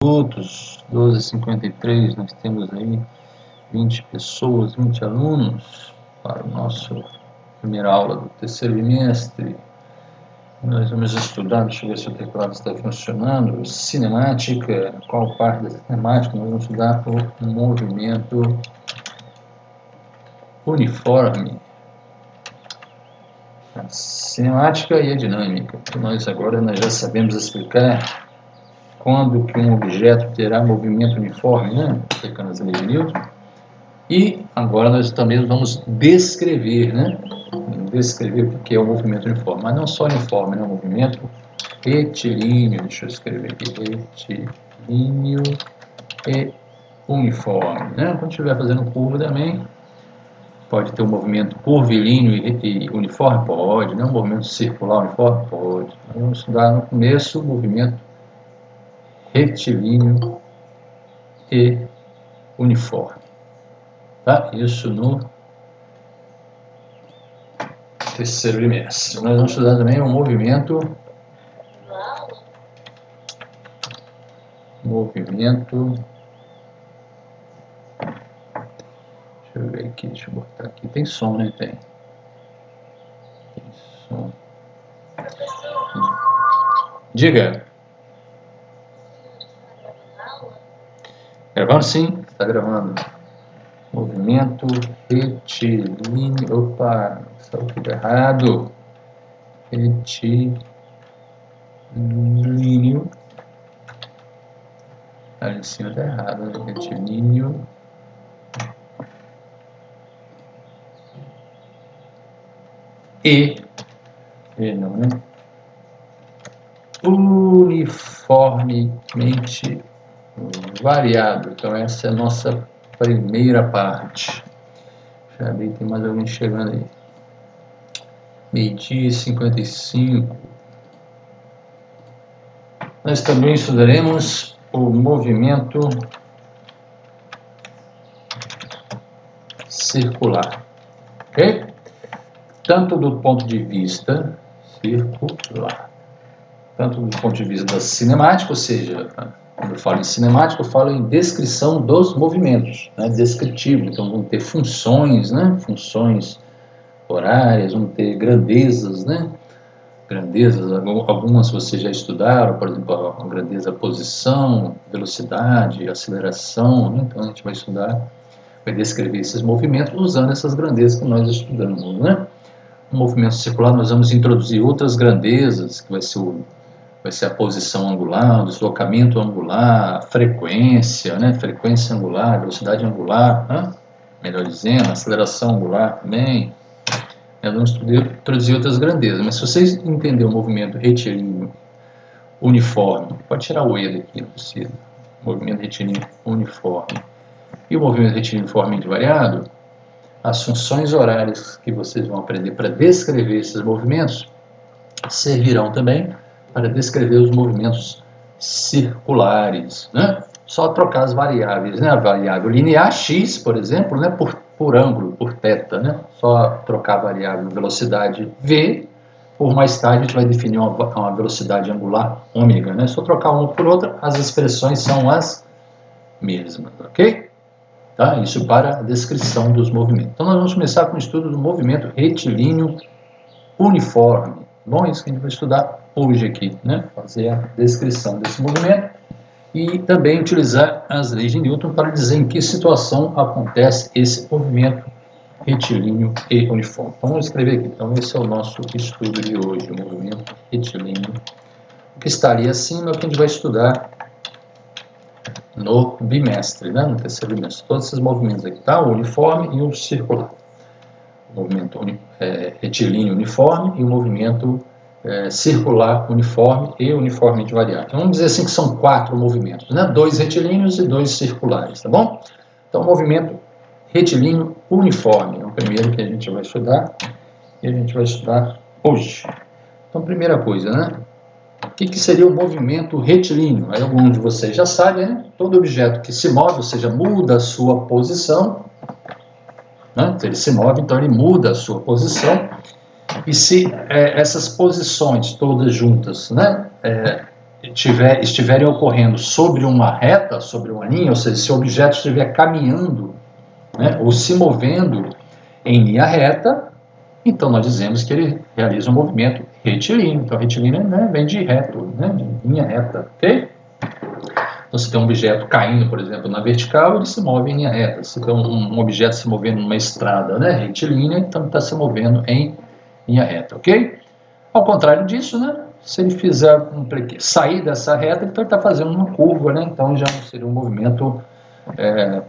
minutos, 12h53, nós temos aí 20 pessoas, 20 alunos para o nosso primeira aula do terceiro bimestre. Nós vamos estudar, deixa eu ver se o teclado está funcionando, cinemática. Qual parte da cinemática? Nós vamos estudar o movimento uniforme, a cinemática e a dinâmica. Nós já sabemos explicar quando que um objeto terá movimento uniforme, né? Aplicando as leis de Newton. E agora nós também vamos descrever, né? Descrever o que é o movimento uniforme, mas não só uniforme, né? O movimento retilíneo, deixa eu escrever aqui, retilíneo e uniforme, né? Quando estiver fazendo curva também, pode ter um movimento curvilíneo e uniforme? Pode, né? Um movimento circular uniforme? Pode. Nós vamos estudar no começo o movimento retilíneo e uniforme. Tá? Isso no terceiro bimestre. Nós vamos estudar também o movimento deixa eu ver aqui, deixa eu botar aqui, tem som, né? Tem som. Diga. Gravando? Sim, está gravando. Movimento retilíneo. Opa, saiu tudo errado. Retilíneo. Ali em cima está errado, né? Retilíneo. Não, né? Uniformemente variado. Então essa é a nossa primeira parte. Já vi que tem mais alguém chegando aí. 12h55. Nós também estudaremos o movimento circular, ok? Tanto do ponto de vista circular, tanto do ponto de vista da cinemática, ou seja, quando eu falo em cinemática, eu falo em descrição dos movimentos, né? Descritivo. Então vão ter funções, né? Funções horárias, vão ter grandezas, né? Grandezas, algumas vocês já estudaram, por exemplo, a grandeza, posição, velocidade, aceleração, né? Então a gente vai estudar, vai descrever esses movimentos usando essas grandezas que nós estudamos, né? No movimento circular nós vamos introduzir outras grandezas, que vai ser a posição angular, o deslocamento angular, a frequência, né? Frequência angular, velocidade angular, né? Melhor dizendo, aceleração angular também. Nós vamos introduzir outras grandezas, mas se vocês entenderem o movimento retilíneo uniforme, pode tirar o E daqui, não precisa. Movimento retilíneo uniforme e o movimento retilíneo uniformemente variado, as funções horárias que vocês vão aprender para descrever esses movimentos servirão também para descrever os movimentos circulares, né? Só trocar as variáveis, né? A variável linear x, por exemplo, né? por ângulo, por θ, né? Só trocar a variável velocidade v, por mais tarde a gente vai definir uma velocidade angular ômega, né? Só trocar uma por outra, as expressões são as mesmas, ok? Tá? Isso para a descrição dos movimentos. Então nós vamos começar com o estudo do movimento retilíneo uniforme. Bom, isso que a gente vai estudar hoje aqui, né? Fazer a descrição desse movimento e também utilizar as leis de Newton para dizer em que situação acontece esse movimento retilíneo e uniforme. Então, vamos escrever aqui. Então, esse é o nosso estudo de hoje, o movimento retilíneo. O que estaria acima é o que a gente vai estudar no bimestre, né? No terceiro bimestre. Todos esses movimentos aqui, tá? O uniforme e o circular. O movimento retilíneo uniforme e o movimento circular uniforme e uniformemente variado. Então, vamos dizer assim que são 4 movimentos, né? 2 retilíneos e 2 circulares, tá bom? Então, o movimento retilíneo uniforme é o primeiro que a gente vai estudar e a gente vai estudar hoje. Então, primeira coisa, né? O que seria o movimento retilíneo? Aí alguns de vocês já sabem, né? Todo objeto que se move, ou seja, muda a sua posição, né? Ele se move, então ele muda a sua posição. E se essas posições todas juntas, né, estiverem ocorrendo sobre uma reta, sobre uma linha, ou seja, se o objeto estiver caminhando, né, ou se movendo em linha reta, então nós dizemos que ele realiza um movimento retilíneo. Então, retilíneo, né, vem de reto, né, de linha reta, ok? Então, se tem um objeto caindo, por exemplo, na vertical, ele se move em linha reta. Se tem um objeto se movendo numa estrada, né, retilínea, então ele está se movendo em linha reta, ok? Ao contrário disso, né, se ele fizer sair dessa reta, então ele está fazendo uma curva, né, então já não seria um movimento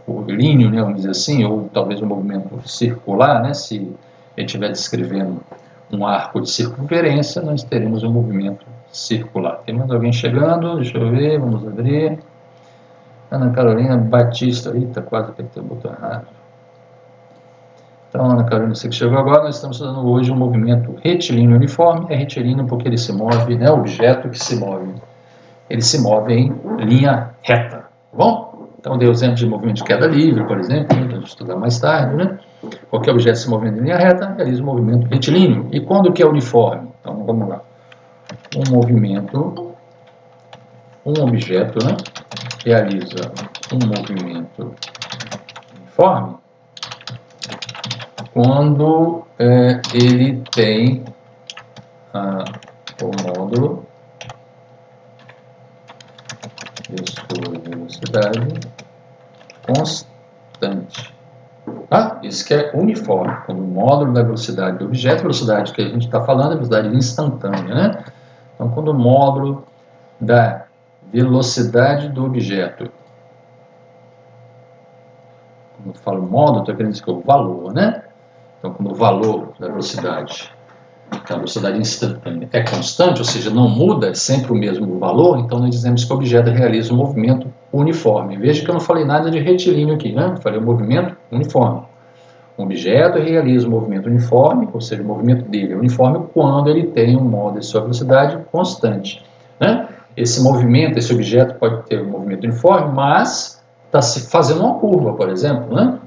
curvilíneo, né, vamos dizer assim, ou talvez um movimento circular, né, se ele estiver descrevendo um arco de circunferência, nós teremos um movimento circular. Tem mais alguém chegando? Deixa eu ver, vamos abrir. Ana Carolina Batista, eita, quase apertei o botão errado. Então, Ana Carolina, você que chegou agora, nós estamos estudando hoje um movimento retilíneo uniforme. É retilíneo porque ele se move, né, o objeto que se move, ele se move em linha reta, tá bom? Então, dei o exemplo de movimento de queda livre, por exemplo, para a gente estudar mais tarde, né? Qualquer objeto se movendo em linha reta realiza um movimento retilíneo. E quando que é uniforme? Então, vamos lá. Um objeto, né, realiza um movimento uniforme quando ele tem o módulo de sua velocidade constante. Isso que é uniforme, quando o módulo da velocidade do objeto, a velocidade que a gente está falando é velocidade instantânea, né? Então, quando o módulo da velocidade do objeto, quando eu falo módulo, estou querendo dizer que é o valor, né? Então, quando o valor da velocidade, a velocidade instantânea, é constante, ou seja, não muda, é sempre o mesmo valor, então nós dizemos que o objeto realiza um movimento uniforme. Veja que eu não falei nada de retilíneo aqui, né? Eu falei um movimento uniforme. Um objeto realiza um movimento uniforme, ou seja, o movimento dele é uniforme quando ele tem um módulo de sua velocidade constante, né? Esse movimento, esse objeto pode ter um movimento uniforme, mas está se fazendo uma curva, por exemplo, né?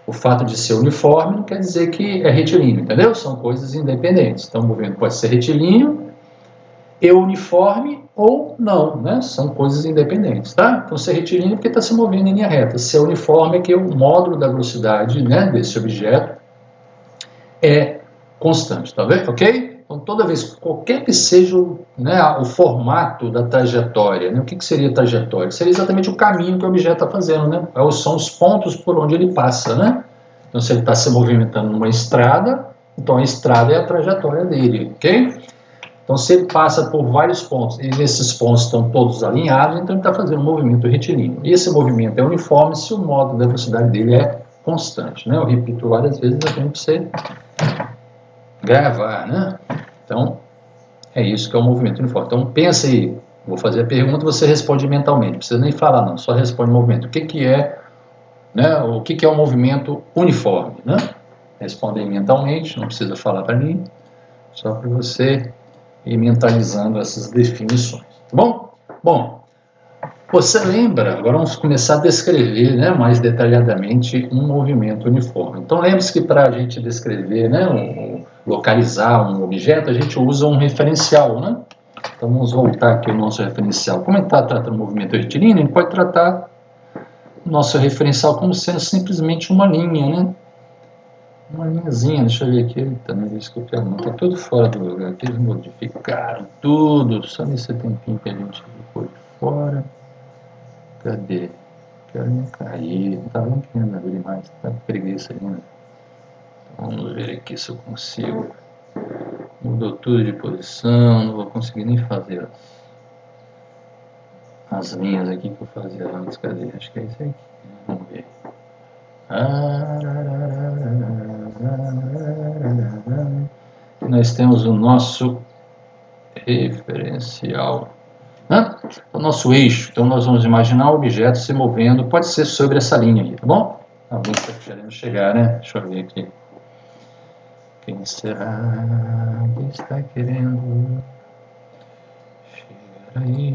O fato de ser uniforme não quer dizer que é retilíneo, entendeu? São coisas independentes. Então, o movimento pode ser retilíneo e uniforme ou não, né? São coisas independentes, tá? Então, ser retilíneo é porque está se movendo em linha reta. Ser uniforme é que o módulo da velocidade, né, desse objeto é constante, tá vendo? Ok? Então, toda vez, qualquer que seja o formato da trajetória, né? O que seria trajetória? Seria exatamente o caminho que o objeto está fazendo, né? São os pontos por onde ele passa, né? Então, se ele está se movimentando numa estrada, então a estrada é a trajetória dele, ok? Então, se ele passa por vários pontos e esses pontos estão todos alinhados, então ele está fazendo um movimento retilíneo. E esse movimento é uniforme se o módulo da velocidade dele é constante, né? Eu repito várias vezes aqui para você gravar, né? Então, é isso que é o movimento uniforme. Então, pensa aí, vou fazer a pergunta, você responde mentalmente, não precisa nem falar não, só responde o movimento. O que é, né? O que é um movimento uniforme, né? Responde mentalmente, não precisa falar para mim, só para você ir mentalizando essas definições, tá bom? Bom, você lembra, agora vamos começar a descrever, né, mais detalhadamente um movimento uniforme. Então lembre-se que para a gente descrever, né, localizar um objeto, a gente usa um referencial, né? Então vamos voltar aqui ao nosso referencial. Como é que está tratando o movimento retilíneo? Ele pode tratar o nosso referencial como sendo simplesmente uma linha, né? Uma linhazinha, deixa eu ver aqui, também isso que eu quero, tá tudo fora do lugar, aqui eles modificaram tudo, só nesse tempinho que a gente ficou de fora. Cadê? Quero me cair, não tá vendo que não abrir mais, tá com preguiça ainda. Então, vamos ver aqui se eu consigo. Mudou tudo de posição, não vou conseguir nem fazer as linhas aqui que eu fazia antes, cadê? Acho que é isso aqui, vamos ver. Nós temos o nosso referencial, né? O nosso eixo. Então nós vamos imaginar o objeto se movendo, pode ser sobre essa linha aí, tá bom? Alguém está querendo chegar, né? Deixa eu ver aqui. Quem será que está querendo chegar aí?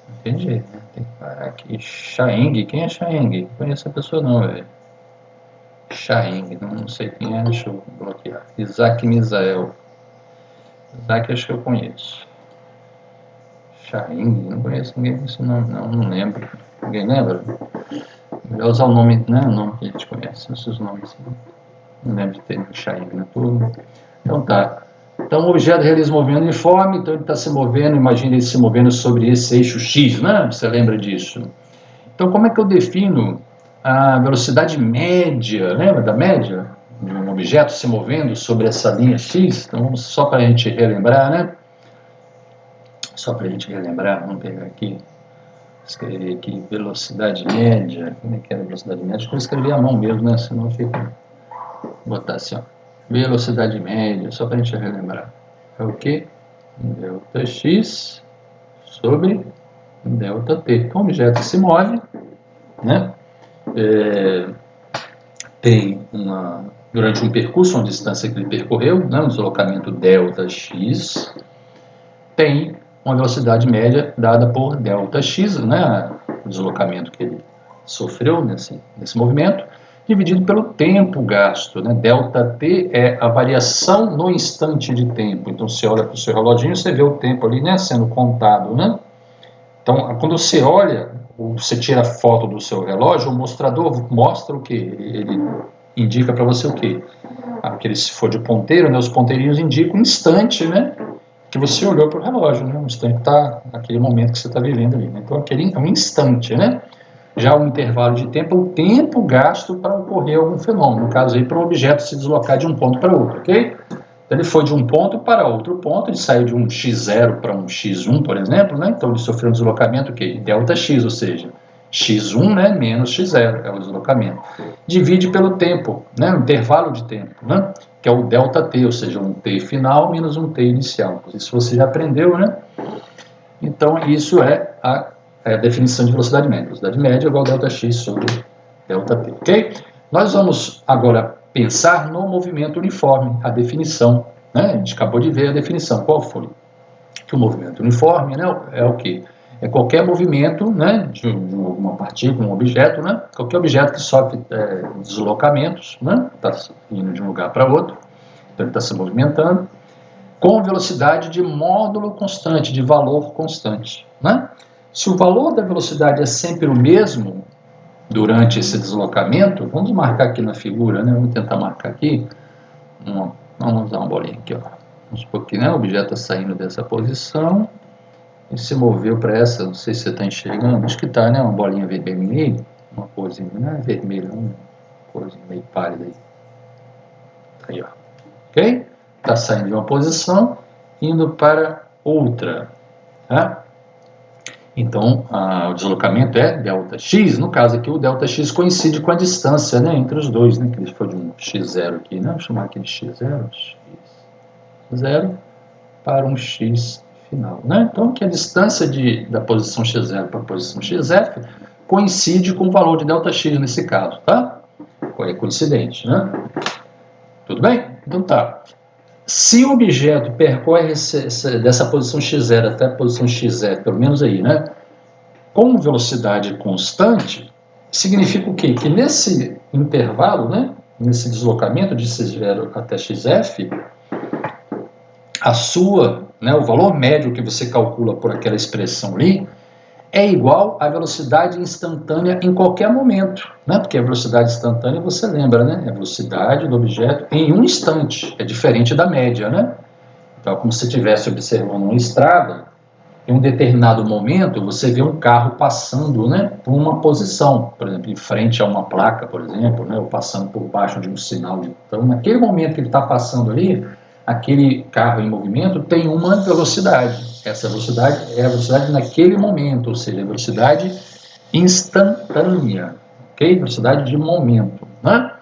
Não tem jeito, né? Tem que parar aqui. Chaeng, quem é Chaeng? Não conheço a pessoa não, velho. Chaeng, não sei quem é, deixa eu bloquear. Isaac Misael. Isaac acho que eu conheço. Charing, não conheço ninguém com esse nome, não lembro. Ninguém lembra? Melhor usar o nome, né? O nome que a gente conhece, esses nomes. Não lembro de ter Charing na turma. Então tá. Então o objeto realiza um movimento uniforme, então ele está se movendo, imagina ele se movendo sobre esse eixo X, né? Você lembra disso? Então como é que eu defino a velocidade média, lembra da média? De um objeto se movendo sobre essa linha X? Então vamos só para a gente relembrar, né? Só para a gente relembrar, vamos pegar aqui, escrever aqui velocidade média. Como é que era a velocidade média? Acho que eu escrevi à mão mesmo, né? Senão fica. Vou botar assim, ó. Velocidade média, só para a gente relembrar. É o que? Delta x sobre delta t. Então o objeto se move, né? Tem durante um percurso, uma distância que ele percorreu, né? Um deslocamento delta x, tem uma velocidade média dada por delta x, né? O deslocamento que ele sofreu nesse movimento, dividido pelo tempo gasto, né? Delta t é a variação no instante de tempo. Então, você olha para o seu reloginho, você vê o tempo ali, né, sendo contado, né? Então, quando você olha, você tira a foto do seu relógio, o mostrador mostra o que? Ele indica para você o que? Aquele, se for de ponteiro, né, os ponteirinhos indicam o instante, né, que você olhou para o relógio, né? O instante está aquele momento que você está vivendo ali, né? Então, aquele é um instante, né? Já o intervalo de tempo é o tempo gasto para ocorrer algum fenômeno, no caso aí, para um objeto se deslocar de um ponto para outro, ok? Então, ele foi de um ponto para outro ponto, ele saiu de um x0 para um x1, por exemplo, né? Então ele sofreu um deslocamento que delta x, ou seja, x1, né, menos x0 é o deslocamento. Divide pelo tempo, né, o intervalo de tempo, né, que é o delta t, ou seja, um t final menos um t inicial. Isso você já aprendeu, né? Então isso é a definição de velocidade média. Velocidade média é igual a delta x sobre delta t, ok? Nós vamos agora pensar no movimento uniforme, a definição, né? A gente acabou de ver a definição. Qual foi? Que o movimento uniforme, né, é o quê? É qualquer movimento, né, de uma partícula, um objeto, né? Qualquer objeto que sofre deslocamentos, né? Está indo de um lugar para outro, então ele está se movimentando, com velocidade de módulo constante, de valor constante, né? Se o valor da velocidade é sempre o mesmo durante esse deslocamento, vamos marcar aqui na figura, né? Vamos tentar marcar aqui. Vamos usar uma bolinha aqui, ó. Vamos supor que, né, o objeto está saindo dessa posição e se moveu para essa, não sei se você está enxergando, acho que está, né? Uma bolinha vermelha aí, uma corzinha, não é vermelha, uma corzinha meio pálida aí. Aí, ó. Ok? Está saindo de uma posição, indo para outra, tá? Então, o deslocamento é ΔX. No caso aqui, o ΔX coincide com a distância, né, entre os dois, né, que ele foi de um x0 aqui, né, vou chamar aqui de x0, x0 para um x final, né? Então, que a distância da posição x0 para a posição xf coincide com o valor de ΔX nesse caso, tá? É coincidente, né? Tudo bem? Então tá. Se o objeto percorre dessa posição x0 até a posição xf, pelo menos aí, né, com velocidade constante, significa o quê? Que nesse intervalo, né, nesse deslocamento de x0 até xf, o valor médio que você calcula por aquela expressão ali é igual à velocidade instantânea em qualquer momento, né? Porque a velocidade instantânea, você lembra, né? É a velocidade do objeto em um instante, é diferente da média, né? Então, como se estivesse observando uma estrada, em um determinado momento, você vê um carro passando, né, por uma posição, por exemplo, em frente a uma placa, por exemplo, né, ou passando por baixo de um sinal. Então, naquele momento que ele está passando ali, aquele carro em movimento tem uma velocidade. Essa velocidade é a velocidade naquele momento, ou seja, a velocidade instantânea, ok? Velocidade de momento, né?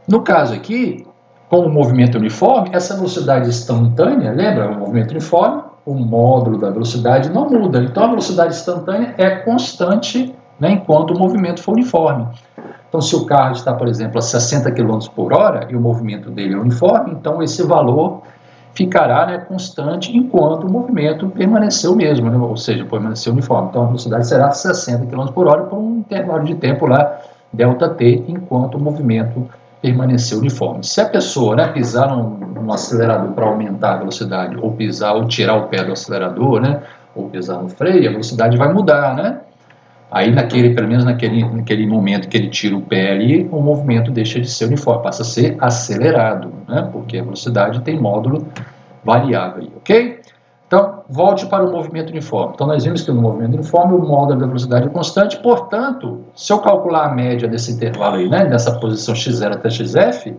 No caso aqui, com o movimento uniforme, essa velocidade instantânea, lembra? O movimento uniforme, o módulo da velocidade não muda. Então, a velocidade instantânea é constante, né, enquanto o movimento for uniforme. Então, se o carro está, por exemplo, a 60 km por hora e o movimento dele é uniforme, então esse valor ficará, né, constante enquanto o movimento permanecer o mesmo, né, ou seja, permanecer uniforme. Então, a velocidade será 60 km por hora por um intervalo de tempo lá, ΔT, enquanto o movimento permanecer uniforme. Se a pessoa, né, pisar no acelerador para aumentar a velocidade, ou pisar ou tirar o pé do acelerador, né, ou pisar no freio, a velocidade vai mudar, né? Aí, pelo menos naquele momento que ele tira o pé ali, o movimento deixa de ser uniforme, passa a ser acelerado, né? Porque a velocidade tem módulo variável, ok? Então, volte para o movimento uniforme. Então, nós vimos que no movimento uniforme o módulo da velocidade é constante, portanto, se eu calcular a média desse intervalo aí, né, dessa posição x0 até xf,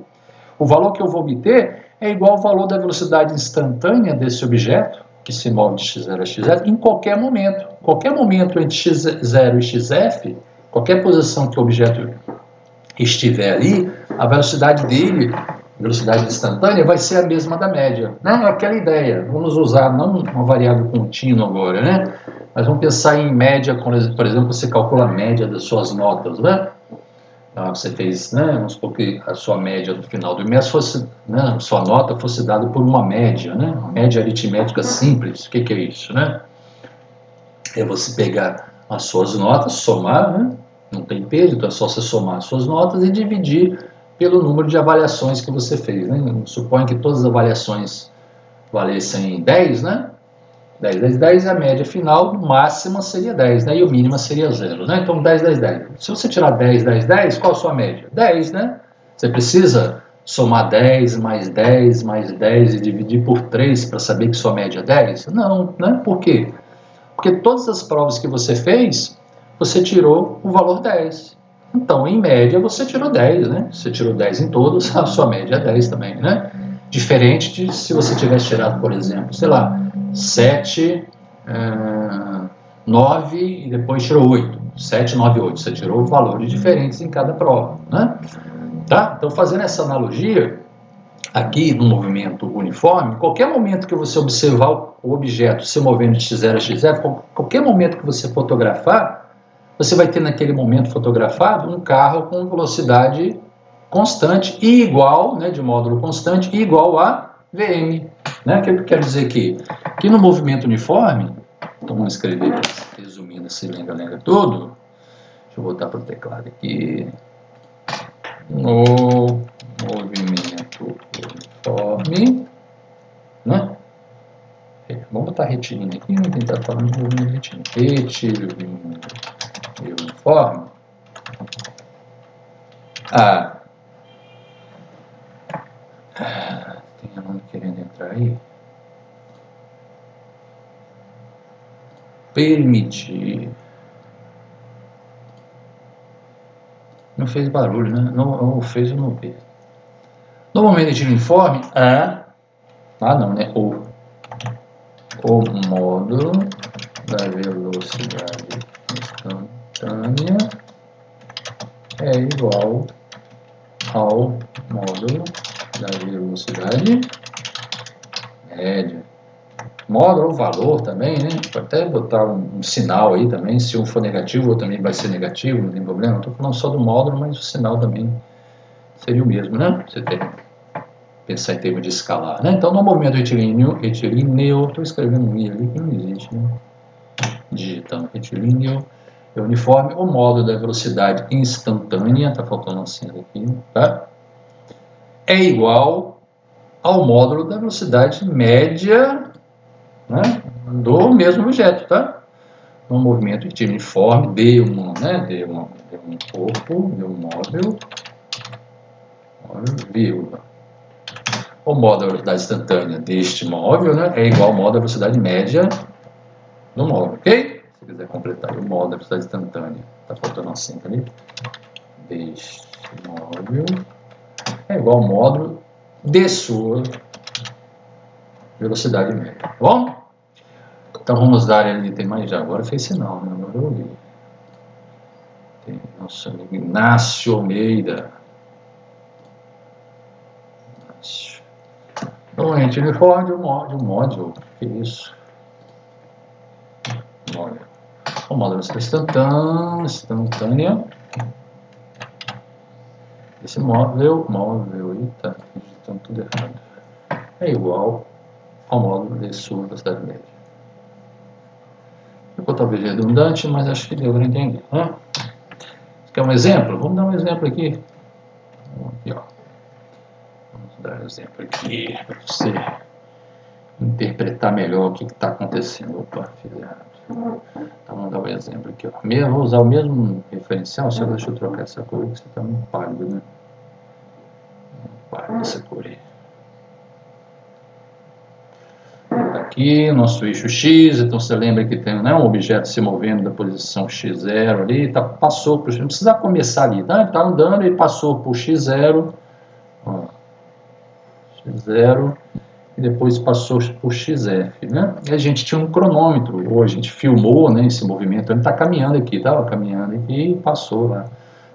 o valor que eu vou obter é igual ao valor da velocidade instantânea desse objeto, que se move de x0 a xf, em qualquer momento. Qualquer momento entre x0 e xf, qualquer posição que o objeto estiver ali, a velocidade dele, velocidade instantânea, vai ser a mesma da média. Né? É aquela ideia. Vamos usar não uma variável contínua agora, né? Mas vamos pensar em média, por exemplo, você calcula a média das suas notas, né? Você fez, né, vamos supor que a sua média no final do mês fosse, né, sua nota fosse dada por uma média, né, uma média aritmética simples. O que é isso, né? É você pegar as suas notas, somar, né, não tem peso, então é só você somar as suas notas e dividir pelo número de avaliações que você fez, né? Suponha que todas as avaliações valessem 10, né? 10, 10, 10, a média final máxima seria 10, né? E o mínima seria 0, né? Então 10, 10, 10. Se você tirar 10, 10, 10, qual a sua média? 10, né? Você precisa somar 10 mais 10 mais 10 e dividir por 3 para saber que sua média é 10? Não, né? Por quê? Porque todas as provas que você fez, você tirou o valor 10. Então, em média, você tirou 10, né? Você tirou 10 em todos, a sua média é 10 também, né? Diferente de se você tivesse tirado, por exemplo, sei lá, 7, 9 e depois tirou 8. 7, 9, 8. Você tirou valores diferentes em cada prova, né? Tá? Então, fazendo essa analogia, aqui no movimento uniforme, qualquer momento que você observar o objeto se movendo de x0 a xf, qualquer momento que você fotografar, você vai ter naquele momento fotografado um carro com velocidade constante e igual, né, de módulo constante, e igual a Vm. Né? O que eu quero dizer aqui? Que no movimento uniforme, então vamos escrever resumindo esse lenga-lenga todo, deixa eu voltar para o teclado aqui, no movimento uniforme, né? Vamos botar retilíneo aqui, vamos tentar falar de movimento retilíneo. Retilíneo uniforme. Tem aluno querendo entrar aí. Permitir. Não fez barulho, né? Não fez ou não fez. No momento retilíneo uniforme, não, né? O módulo da velocidade instantânea é igual ao módulo da velocidade média. Módulo ou valor também, né? Pode até botar um sinal aí também, se um for negativo, o outro também vai ser negativo, não tem problema. Não estou falando só do módulo, mas o sinal também seria o mesmo, né? Você tem que pensar em termos de escalar, né? Então, no movimento retilíneo, estou escrevendo um i ali que não existe, né? Digitando retilíneo, é uniforme, o módulo da velocidade instantânea, tá faltando uma cinza aqui, tá? É igual ao módulo da velocidade média, né, do mesmo objeto, tá? Um movimento uniforme de um corpo, de um móvel, vírgula. O módulo da velocidade instantânea deste móvel, né, é igual ao módulo da velocidade média do móvel, ok? Se quiser completar o módulo da velocidade instantânea, tá faltando uma cinta ali, deste móvel é igual ao módulo de sua velocidade média, tá bom? Então vamos dar ali, tem mais já, agora fez sinal, né? Agora eu li. Tem nosso amigo Inácio Almeida. Então, gente, uniforme de um módulo, que isso? Módulo. O módulo instantânea. Esse móvel, eita, digitando tudo errado. É igual ao módulo de sua velocidade média. Ficou talvez redundante, mas acho que deu para entender, né? Quer um exemplo? Vamos dar um exemplo aqui. Aqui, ó. Vamos dar um exemplo aqui para você interpretar melhor o que está acontecendo. Opa, fiz errado. Então vamos dar um exemplo aqui. Ó. Vou usar o mesmo referencial, só deixa eu trocar essa cor, que você está muito pálido, né? Pálido essa cor aí. Aqui, o nosso eixo X, então você lembra que tem, né, um objeto se movendo da posição X0 ali, passou por, não precisa começar ali, tá? Ele está andando e passou por X0, ó, X0, e depois passou por XF, né? E a gente tinha um cronômetro, ou a gente filmou, né, esse movimento, ele está caminhando aqui, estava caminhando aqui e passou lá.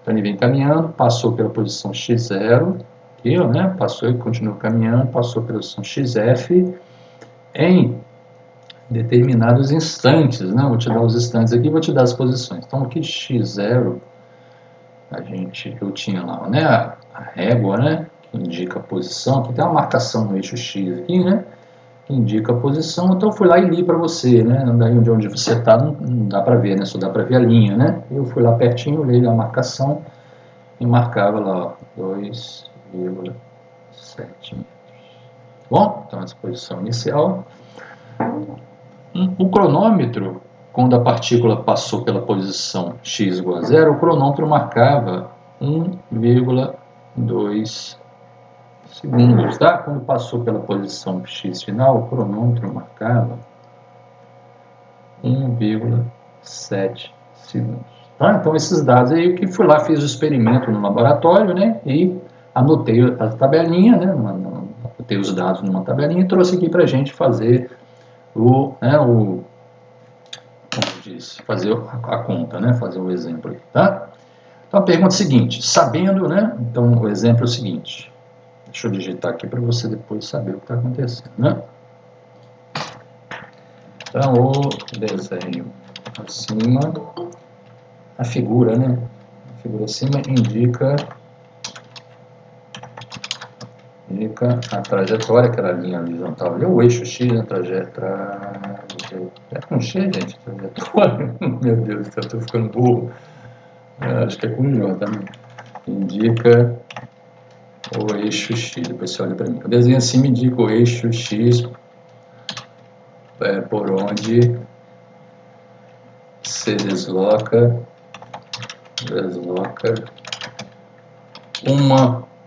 Então ele vem caminhando, passou pela posição X0, aqui, ó, né, passou e continuou caminhando, passou pela posição XF, em determinados instantes, né? Vou te dar os instantes aqui, vou te dar as posições. Então aqui X0, eu tinha lá, né, a régua, né, que indica a posição, aqui tem uma marcação no eixo X aqui, né, que indica a posição, então eu fui lá e li para você, né, daí onde você está não dá para ver, né, só dá para ver a linha, né, eu fui lá pertinho, li a marcação e marcava lá, 2,7 metros. Bom, então essa posição inicial. O cronômetro, quando a partícula passou pela posição x igual a 0, o cronômetro marcava 1,2 segundos, tá? Quando passou pela posição x final, o cronômetro marcava 1,7 segundos. Tá? Então esses dados aí, eu que fui lá, fiz o experimento no laboratório, né? E anotei a tabelinha, né? Anotei os dados numa tabelinha e trouxe aqui para a gente fazer fazer a conta, né? Fazer o exemplo aí, tá? Então a pergunta é a seguinte, sabendo, né? Então o exemplo é o seguinte, deixa eu digitar aqui para você depois saber o que está acontecendo, né? Então o desenho acima, a figura, né? A figura acima indica a trajetória, aquela linha horizontal ali, o eixo X, a trajetória. É com X, gente, trajetória. Meu Deus do céu, estou ficando burro. Acho que é com J também. Indica o eixo X, depois você olha para mim. O desenho acima indica o eixo X por onde se desloca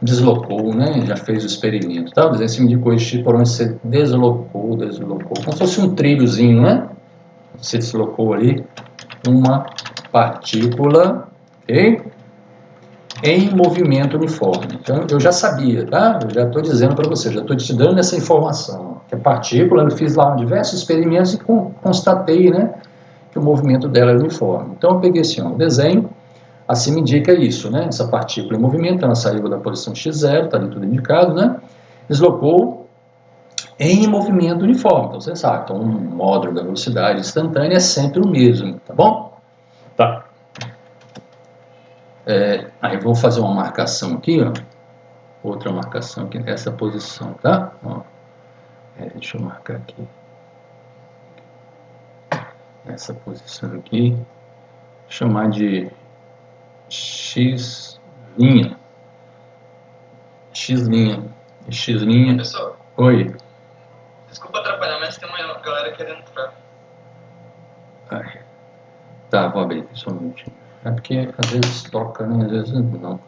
deslocou, né? Já fez o experimento, tá? O desenho acima indica o eixo X por onde se deslocou, como se fosse um trilhozinho, né? Se deslocou ali uma partícula, ok? Em movimento uniforme. Então, eu já sabia, tá? Eu já estou dizendo para você, já estou te dando essa informação. Que a partícula, eu fiz lá diversos experimentos e constatei, né, que o movimento dela é uniforme. Então, eu peguei assim, ó, o desenho, acima indica isso, né? Essa partícula em movimento, ela saiu da posição x0, está ali tudo indicado, né? Deslocou em movimento uniforme. Então, você sabe, então, o módulo da velocidade instantânea é sempre o mesmo, tá bom? Tá. Aí eu vou fazer uma marcação aqui, ó. Outra marcação aqui nessa posição, tá? Ó. Deixa eu marcar aqui. Essa posição aqui. Chamar de X'. X'. Pessoal, Oi. desculpa atrapalhar, mas tem uma galera querendo entrar. Tá, vou abrir aqui só um minutinho. É porque às vezes toca, né? Às vezes não. O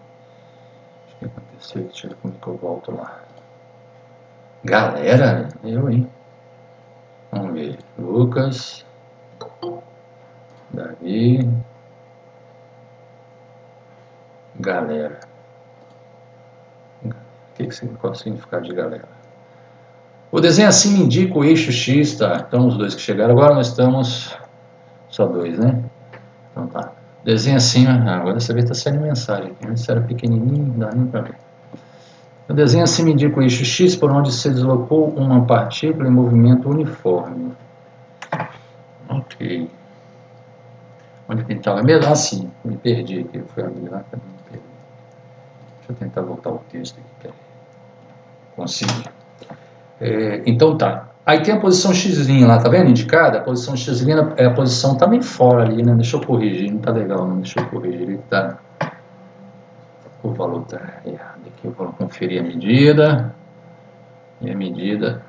que aconteceu? Deixa eu ver como que eu volto lá. Galera, hein? Vamos ver. Lucas. Davi. Galera. Qual é o significado de galera? O desenho acima indica o eixo X, tá? Então os dois que chegaram agora, nós estamos só dois, né? Então tá. Desenho acima, agora você vê que está saindo mensagem aqui. Antes era pequenininho, não dá nem para ver. O desenho acima indica o eixo X por onde se deslocou uma partícula em movimento uniforme. Ok. Onde que estava mesmo? Assim, me perdi aqui. Foi abrir lá, também me perdi. Deixa eu tentar voltar o texto aqui. Consegui. Então tá. Aí tem a posição X' lá, tá vendo? Indicada. A posição X' é a posição tá bem fora ali, né? Deixa eu corrigir, não tá legal, não. Deixa eu corrigir. Ele tá. O valor tá errado aqui. Eu vou conferir a medida. E a medida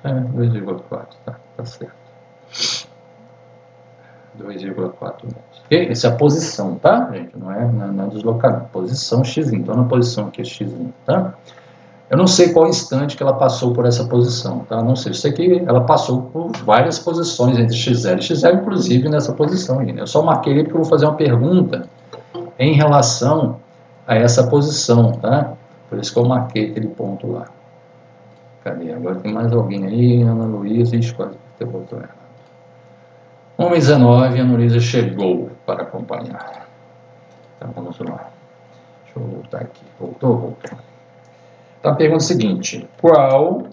2,4, tá certo. 2,4 metros. Okay? Essa é a posição, tá, gente? Não é deslocamento. Posição x'. Então, na posição aqui é x', tá? Eu não sei qual instante que ela passou por essa posição, tá? Não sei. Eu sei que ela passou por várias posições entre x0 e x0, inclusive nessa posição aí, né? Eu só marquei ele porque eu vou fazer uma pergunta em relação a essa posição, tá? Por isso que eu marquei aquele ponto lá. Cadê? Agora tem mais alguém aí, Ana Luísa, quase que botou errado. 1h19, a Ana Luísa chegou para acompanhar. Então vamos lá. Deixa eu voltar aqui. Voltou. Então a pergunta é a seguinte: qual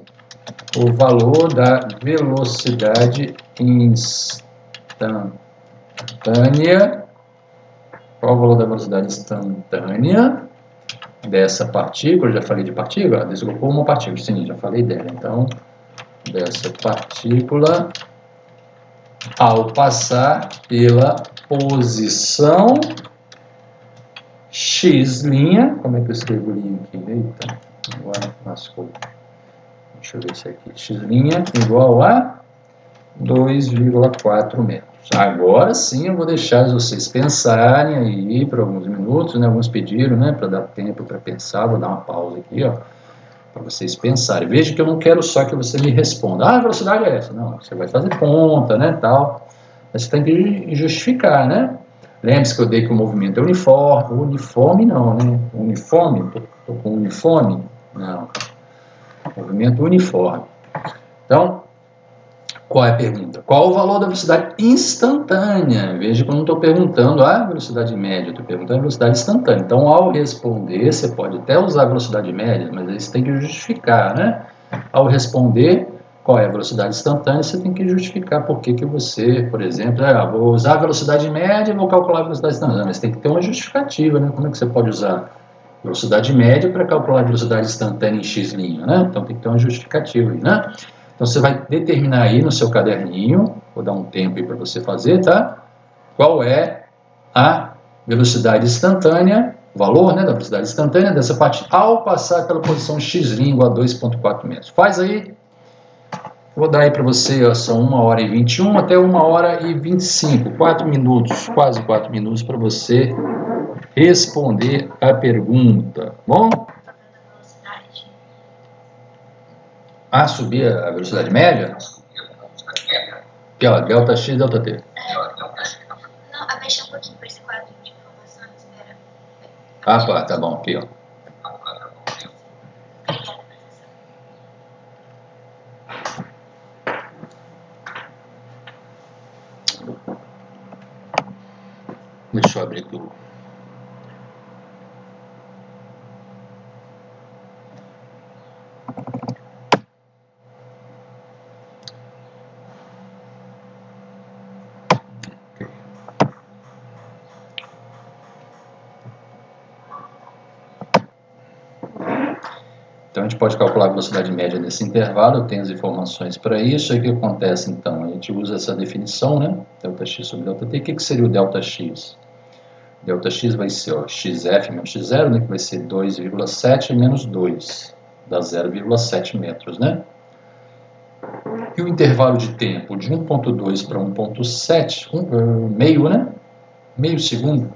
o valor da velocidade instantânea? Qual o valor da velocidade instantânea dessa partícula? Já falei de partícula? Deslocou uma partícula, sim, já falei dela. Então, dessa partícula ao passar pela posição x', como é que eu escrevo linha aqui? Eita, agora lascou. Deixa eu ver isso aqui. X' igual a 2,4 metros. Agora sim eu vou deixar vocês pensarem aí por alguns minutos, né? Alguns pediram, né? Para dar tempo para pensar. Vou dar uma pausa aqui, ó, para vocês pensarem. Veja que eu não quero só que você me responda. Ah, a velocidade é essa. Não, você vai fazer conta, né? Tal. Mas você tem que justificar, né? Lembre-se que eu dei que o movimento é uniforme. Uniforme não, né? Uniforme? Estou com uniforme? Não. Movimento uniforme. Então, qual é a pergunta? Qual o valor da velocidade instantânea? Veja que eu não estou perguntando a velocidade média, estou perguntando a velocidade instantânea. Então, ao responder, você pode até usar a velocidade média, mas aí você tem que justificar, né? Ao responder qual é a velocidade instantânea, você tem que justificar por que você, por exemplo, vou usar a velocidade média e vou calcular a velocidade instantânea. Mas tem que ter uma justificativa, né? Como é que você pode usar velocidade média para calcular a velocidade instantânea em x', né? Então tem que ter uma justificativa aí, né? Então você vai determinar aí no seu caderninho, vou dar um tempo aí para você fazer, tá? Qual é a velocidade instantânea, o valor, né, da velocidade instantânea dessa parte ao passar pela posição x' igual a 2,4 metros. Faz aí. Vou dar aí para você, ó, são 1h21 até 1h25, 4 minutos, quase 4 minutos para você responder a pergunta, bom? Subir a velocidade média? Aqui, ó, delta x, delta t. Não, abaixa um pouquinho para esse quadro de informações, espera. Tá bom, aqui, ó. Obrigada, professor. Deixa eu abrir aqui o... Então, a gente pode calcular a velocidade média desse intervalo, eu tenho as informações para isso. E o que acontece, então? A gente usa essa definição, né? Delta x sobre delta t. O que seria o delta x? Delta x vai ser, ó, xf menos x0, né? Que vai ser 2,7 menos 2, dá 0,7 metros, né? E o intervalo de tempo de 1,2 para 1,7, meio, né? Meio segundo.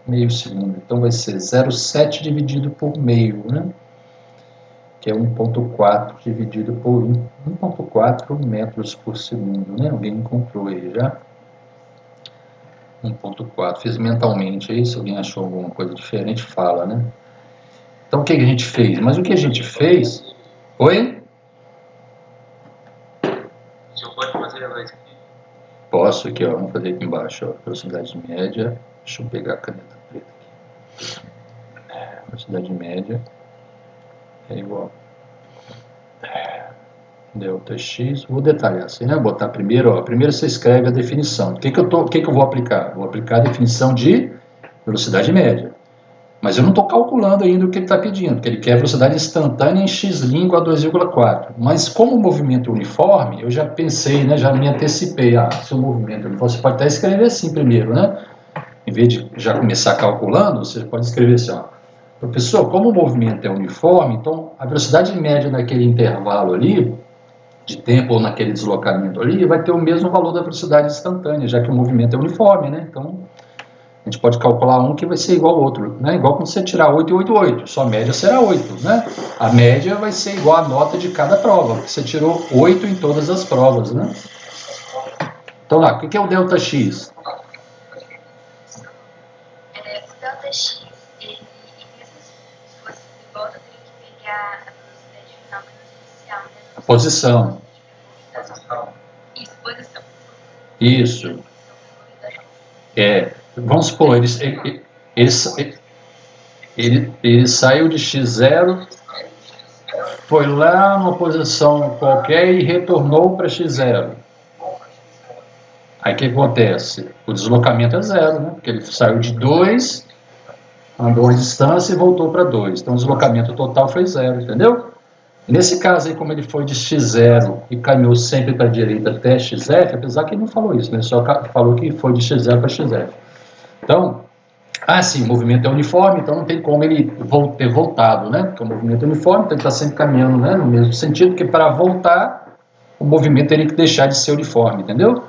Meio segundo. Então, vai ser 0,7 dividido por meio, né? Que é 1,4 dividido por 1,4 metros por segundo, né? Alguém encontrou aí já? 1,4. Fiz mentalmente aí, se alguém achou alguma coisa diferente, fala, né? Então, o que a gente fez? Mas o que a gente fez... Oi? O senhor pode fazer ela aqui? Posso, aqui, ó. Vamos fazer aqui embaixo, ó. Velocidade média. Deixa eu pegar a caneta preta aqui. Velocidade média é igual delta x, vou detalhar assim, né? Botar primeiro, ó, primeiro você escreve a definição. O que eu vou aplicar? Vou aplicar a definição de velocidade média. Mas eu não estou calculando ainda o que ele está pedindo, porque ele quer velocidade instantânea em x' igual a 2,4. Mas como o movimento é uniforme, eu já pensei, né? Já me antecipei. Se o movimento é uniforme, você pode até escrever assim primeiro, né? Em vez de já começar calculando, você pode escrever assim, ó. Professor, como o movimento é uniforme, então a velocidade média naquele intervalo ali de tempo ou naquele deslocamento ali, vai ter o mesmo valor da velocidade instantânea, já que o movimento é uniforme, né? Então, a gente pode calcular um que vai ser igual ao outro, né? Igual quando você tirar 8 e 8, 8, sua média será 8, né? A média vai ser igual à nota de cada prova, porque você tirou 8 em todas as provas, né? Então lá, o que é o ΔX? O delta X, ele, mesmo se fosse de volta, eu teria que pegar a velocidade final menos inicial, né? A posição. Isso, posição. Isso. Vamos supor, ele saiu de x0, foi lá numa posição qualquer e retornou para x0. Aí o que acontece? O deslocamento é zero, né? Porque ele saiu de 2, andou a distância e voltou para 2. Então o deslocamento total foi zero, entendeu? Nesse caso aí, como ele foi de x0 e caminhou sempre para a direita até xf, apesar que ele não falou isso, né? Só falou que foi de x0 para xf. Então, sim, o movimento é uniforme, então não tem como ele ter voltado, né? Porque o movimento é uniforme, então ele está sempre caminhando, né, no mesmo sentido, porque para voltar, o movimento teria que deixar de ser uniforme, entendeu?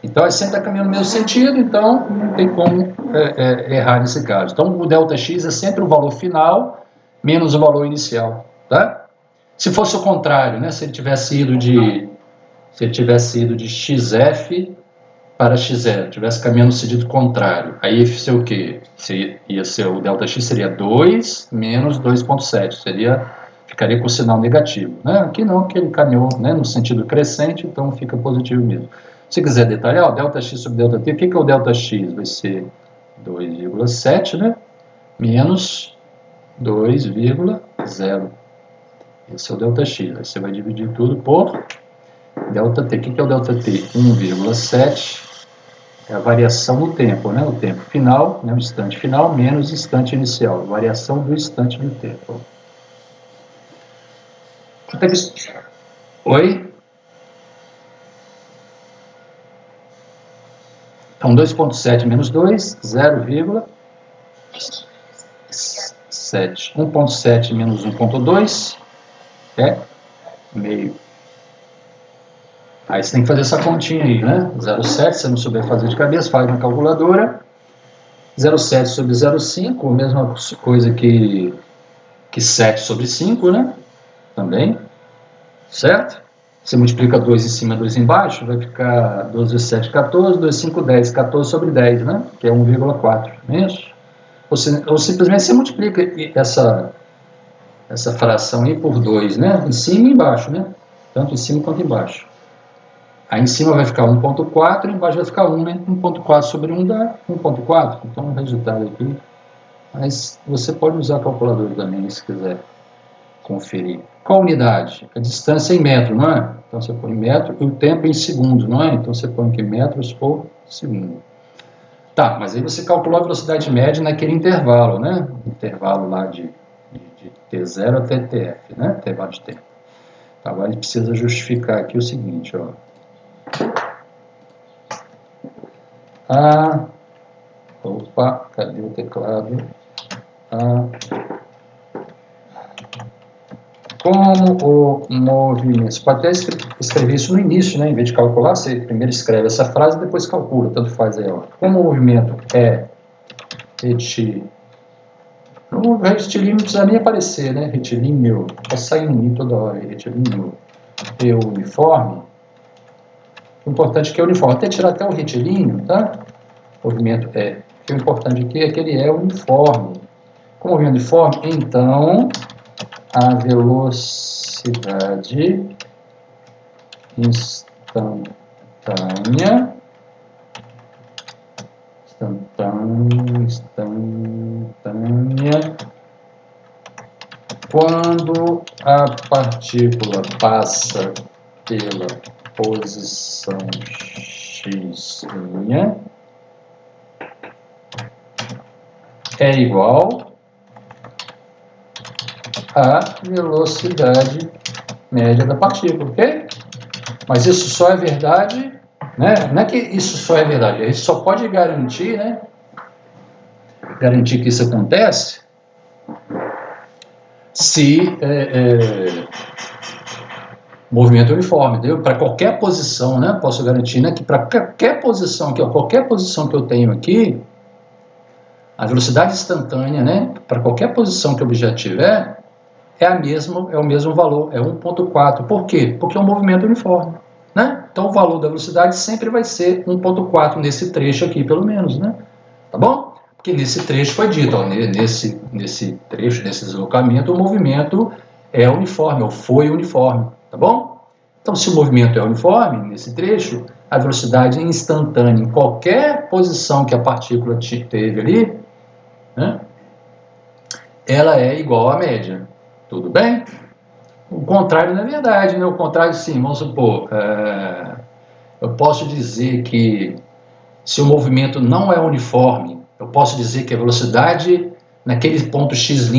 Então, ele sempre está caminhando no mesmo sentido, então não tem como errar nesse caso. Então, o ΔX é sempre o valor final menos o valor inicial, tá? Se fosse o contrário, né? Se ele tivesse ido de XF para x0, tivesse caminhando no sentido contrário, aí ia ser o quê? Ia ser o ΔX seria 2 menos 2,7, ficaria com o sinal negativo, né? Aqui não, que ele caminhou, né, no sentido crescente, então fica positivo mesmo. Se quiser detalhar, o ΔX sobre ΔT, o que é o ΔX? Vai ser 2,7, né, menos 2,0. Esse é o ΔX. Aí você vai dividir tudo por ΔT. O que é o ΔT? 1,7 é a variação do tempo, né? O tempo final, né? O instante final, menos o instante inicial. Variação do instante do tempo. Oi? Então, 2,7 menos 2, 0,7. 1,7 menos 1,2 é meio. Aí você tem que fazer essa continha aí, né? 0,7, se você não souber fazer de cabeça, faz na calculadora. 0,7 sobre 0,5, a mesma coisa que 7 sobre 5, né? Também, certo? Você multiplica 2 em cima, 2 embaixo, vai ficar 12 vezes 7, 14, 2, 5, 10, 14 sobre 10, né? Que é 1,4, não é isso? Ou simplesmente você multiplica essa fração aí por 2, né? Em cima e embaixo, né? Tanto em cima quanto embaixo. Aí em cima vai ficar 1,4 e embaixo vai ficar 1, né? 1,4 sobre 1 dá 1,4. Então o resultado aqui. Mas você pode usar a calculadora também, se quiser conferir. Qual unidade? A distância em metro, não é? Então você põe metro e o tempo em segundo, não é? Então você põe aqui metros por segundo. Tá, mas aí você calculou a velocidade média naquele intervalo, né? Intervalo lá de T0 até TF, né? Intervalo de tempo. Tá, agora a gente precisa justificar aqui o seguinte, ó. Opa, cadê o teclado? Como o movimento... Você pode até escrever isso no início, né? Em vez de calcular, você primeiro escreve essa frase e depois calcula, tanto faz aí, ó. Como o movimento é retilíneo... O retilíneo não precisa nem aparecer, né? Retilíneo, vai sair um i toda hora, retilíneo e uniforme. O importante é que é uniforme, até tirar até o retilíneo, tá? O movimento é... O importante aqui é que ele é uniforme. Como é uniforme, então a velocidade instantânea quando a partícula passa pela posição x' é igual à velocidade média da partícula, ok? Mas isso só é verdade, né? Não é que isso só é verdade, a gente só pode garantir, né? Garantir que isso acontece se movimento uniforme, entendeu? Para qualquer posição, né? Posso garantir, né, que para qualquer posição que eu tenho aqui, a velocidade instantânea, né, para qualquer posição que o objeto tiver, é o mesmo valor, é 1.4. Por quê? Porque é um movimento uniforme, né? Então o valor da velocidade sempre vai ser 1.4 nesse trecho aqui, pelo menos, né? Tá bom? Porque nesse trecho foi dito, ó, nesse trecho, nesse deslocamento, o movimento é uniforme, ou foi uniforme, tá bom? Então, se o movimento é uniforme, nesse trecho, a velocidade instantânea em qualquer posição que a partícula teve ali, né, ela é igual à média, tudo bem? O contrário não é verdade, né? O contrário, sim, vamos supor, eu posso dizer que se o movimento não é uniforme, eu posso dizer que a velocidade naquele ponto x',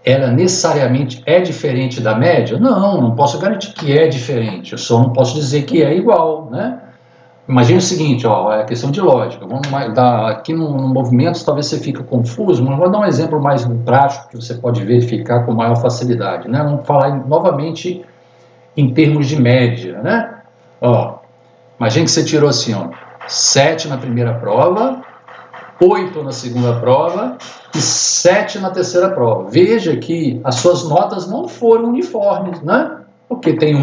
ela necessariamente é diferente da média? Não posso garantir que é diferente, eu só não posso dizer que é igual, né? Imagina o seguinte, ó, é questão de lógica. Vamos dar aqui no movimento, talvez você fique confuso, mas vou dar um exemplo mais prático que você pode verificar com maior facilidade, né? Vamos falar novamente em termos de média, né? Ó, imagina que você tirou assim, ó, 7 na primeira prova, 8 na segunda prova e 7 na terceira prova. Veja que as suas notas não foram uniformes, né? Porque tem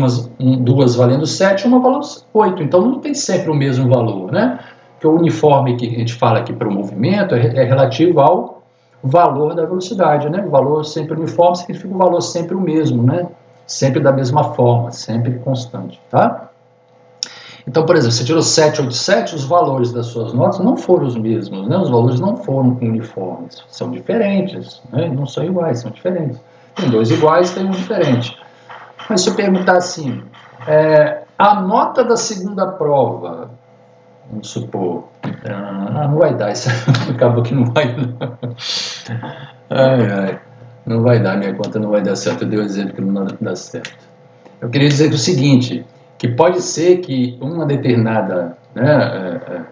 duas valendo 7 e uma valendo 8. Então não tem sempre o mesmo valor, né? Porque o uniforme que a gente fala aqui para o movimento é relativo ao valor da velocidade, né? O valor sempre uniforme significa o valor sempre o mesmo, né? Sempre da mesma forma, sempre constante, tá? Então, por exemplo, você tirou 7, 8, 7, os valores das suas notas não foram os mesmos, né? Os valores não foram uniformes, são diferentes, né? Não são iguais, são diferentes. Tem dois iguais, tem um diferente. Mas se eu perguntar assim, a nota da segunda prova, vamos supor, não vai dar, isso acabou que não vai dar. Não vai dar, minha conta não vai dar certo, eu dei um exemplo que não dá certo. Eu queria dizer o seguinte, que pode ser que uma determinada, né,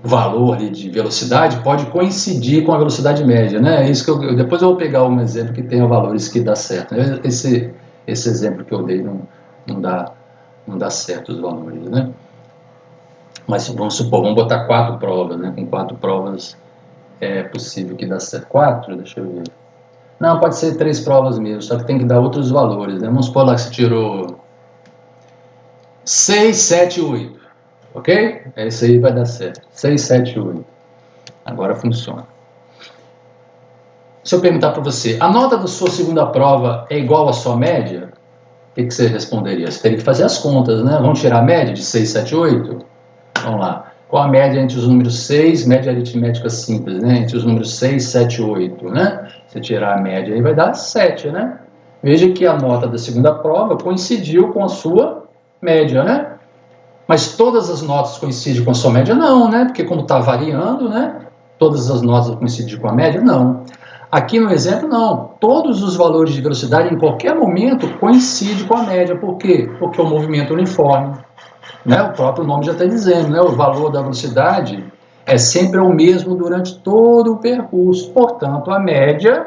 valor ali de velocidade pode coincidir com a velocidade média, né? Isso que depois eu vou pegar um exemplo que tenha valores que dá certo. Esse exemplo que eu dei não dá certo os valores, né? Mas vamos supor, vamos botar 4 provas, né? Com 4 provas é possível que dá certo. 4? Deixa eu ver. Não, pode ser 3 provas mesmo, só que tem que dar outros valores, né? Vamos supor lá que você tirou 6, 7, 8, ok? Esse aí vai dar certo. 6, 7, 8. Agora funciona. Se eu perguntar para você, a nota da sua segunda prova é igual à sua média? O que você responderia? Você teria que fazer as contas, né? Vamos tirar a média de 6, 7, 8? Vamos lá. Qual a média entre os números 6, média aritmética simples, né? Entre os números 6, 7 e 8, né? Se tirar a média aí vai dar 7, né? Veja que a nota da segunda prova coincidiu com a sua média, né? Mas todas as notas coincidem com a sua média? Não, né? Porque como está variando, né? Todas as notas coincidem com a média? Não. Aqui no exemplo, não. Todos os valores de velocidade, em qualquer momento, coincidem com a média. Por quê? Porque é um movimento uniforme. Né? O próprio nome já está dizendo, né? O valor da velocidade é sempre o mesmo durante todo o percurso. Portanto, a média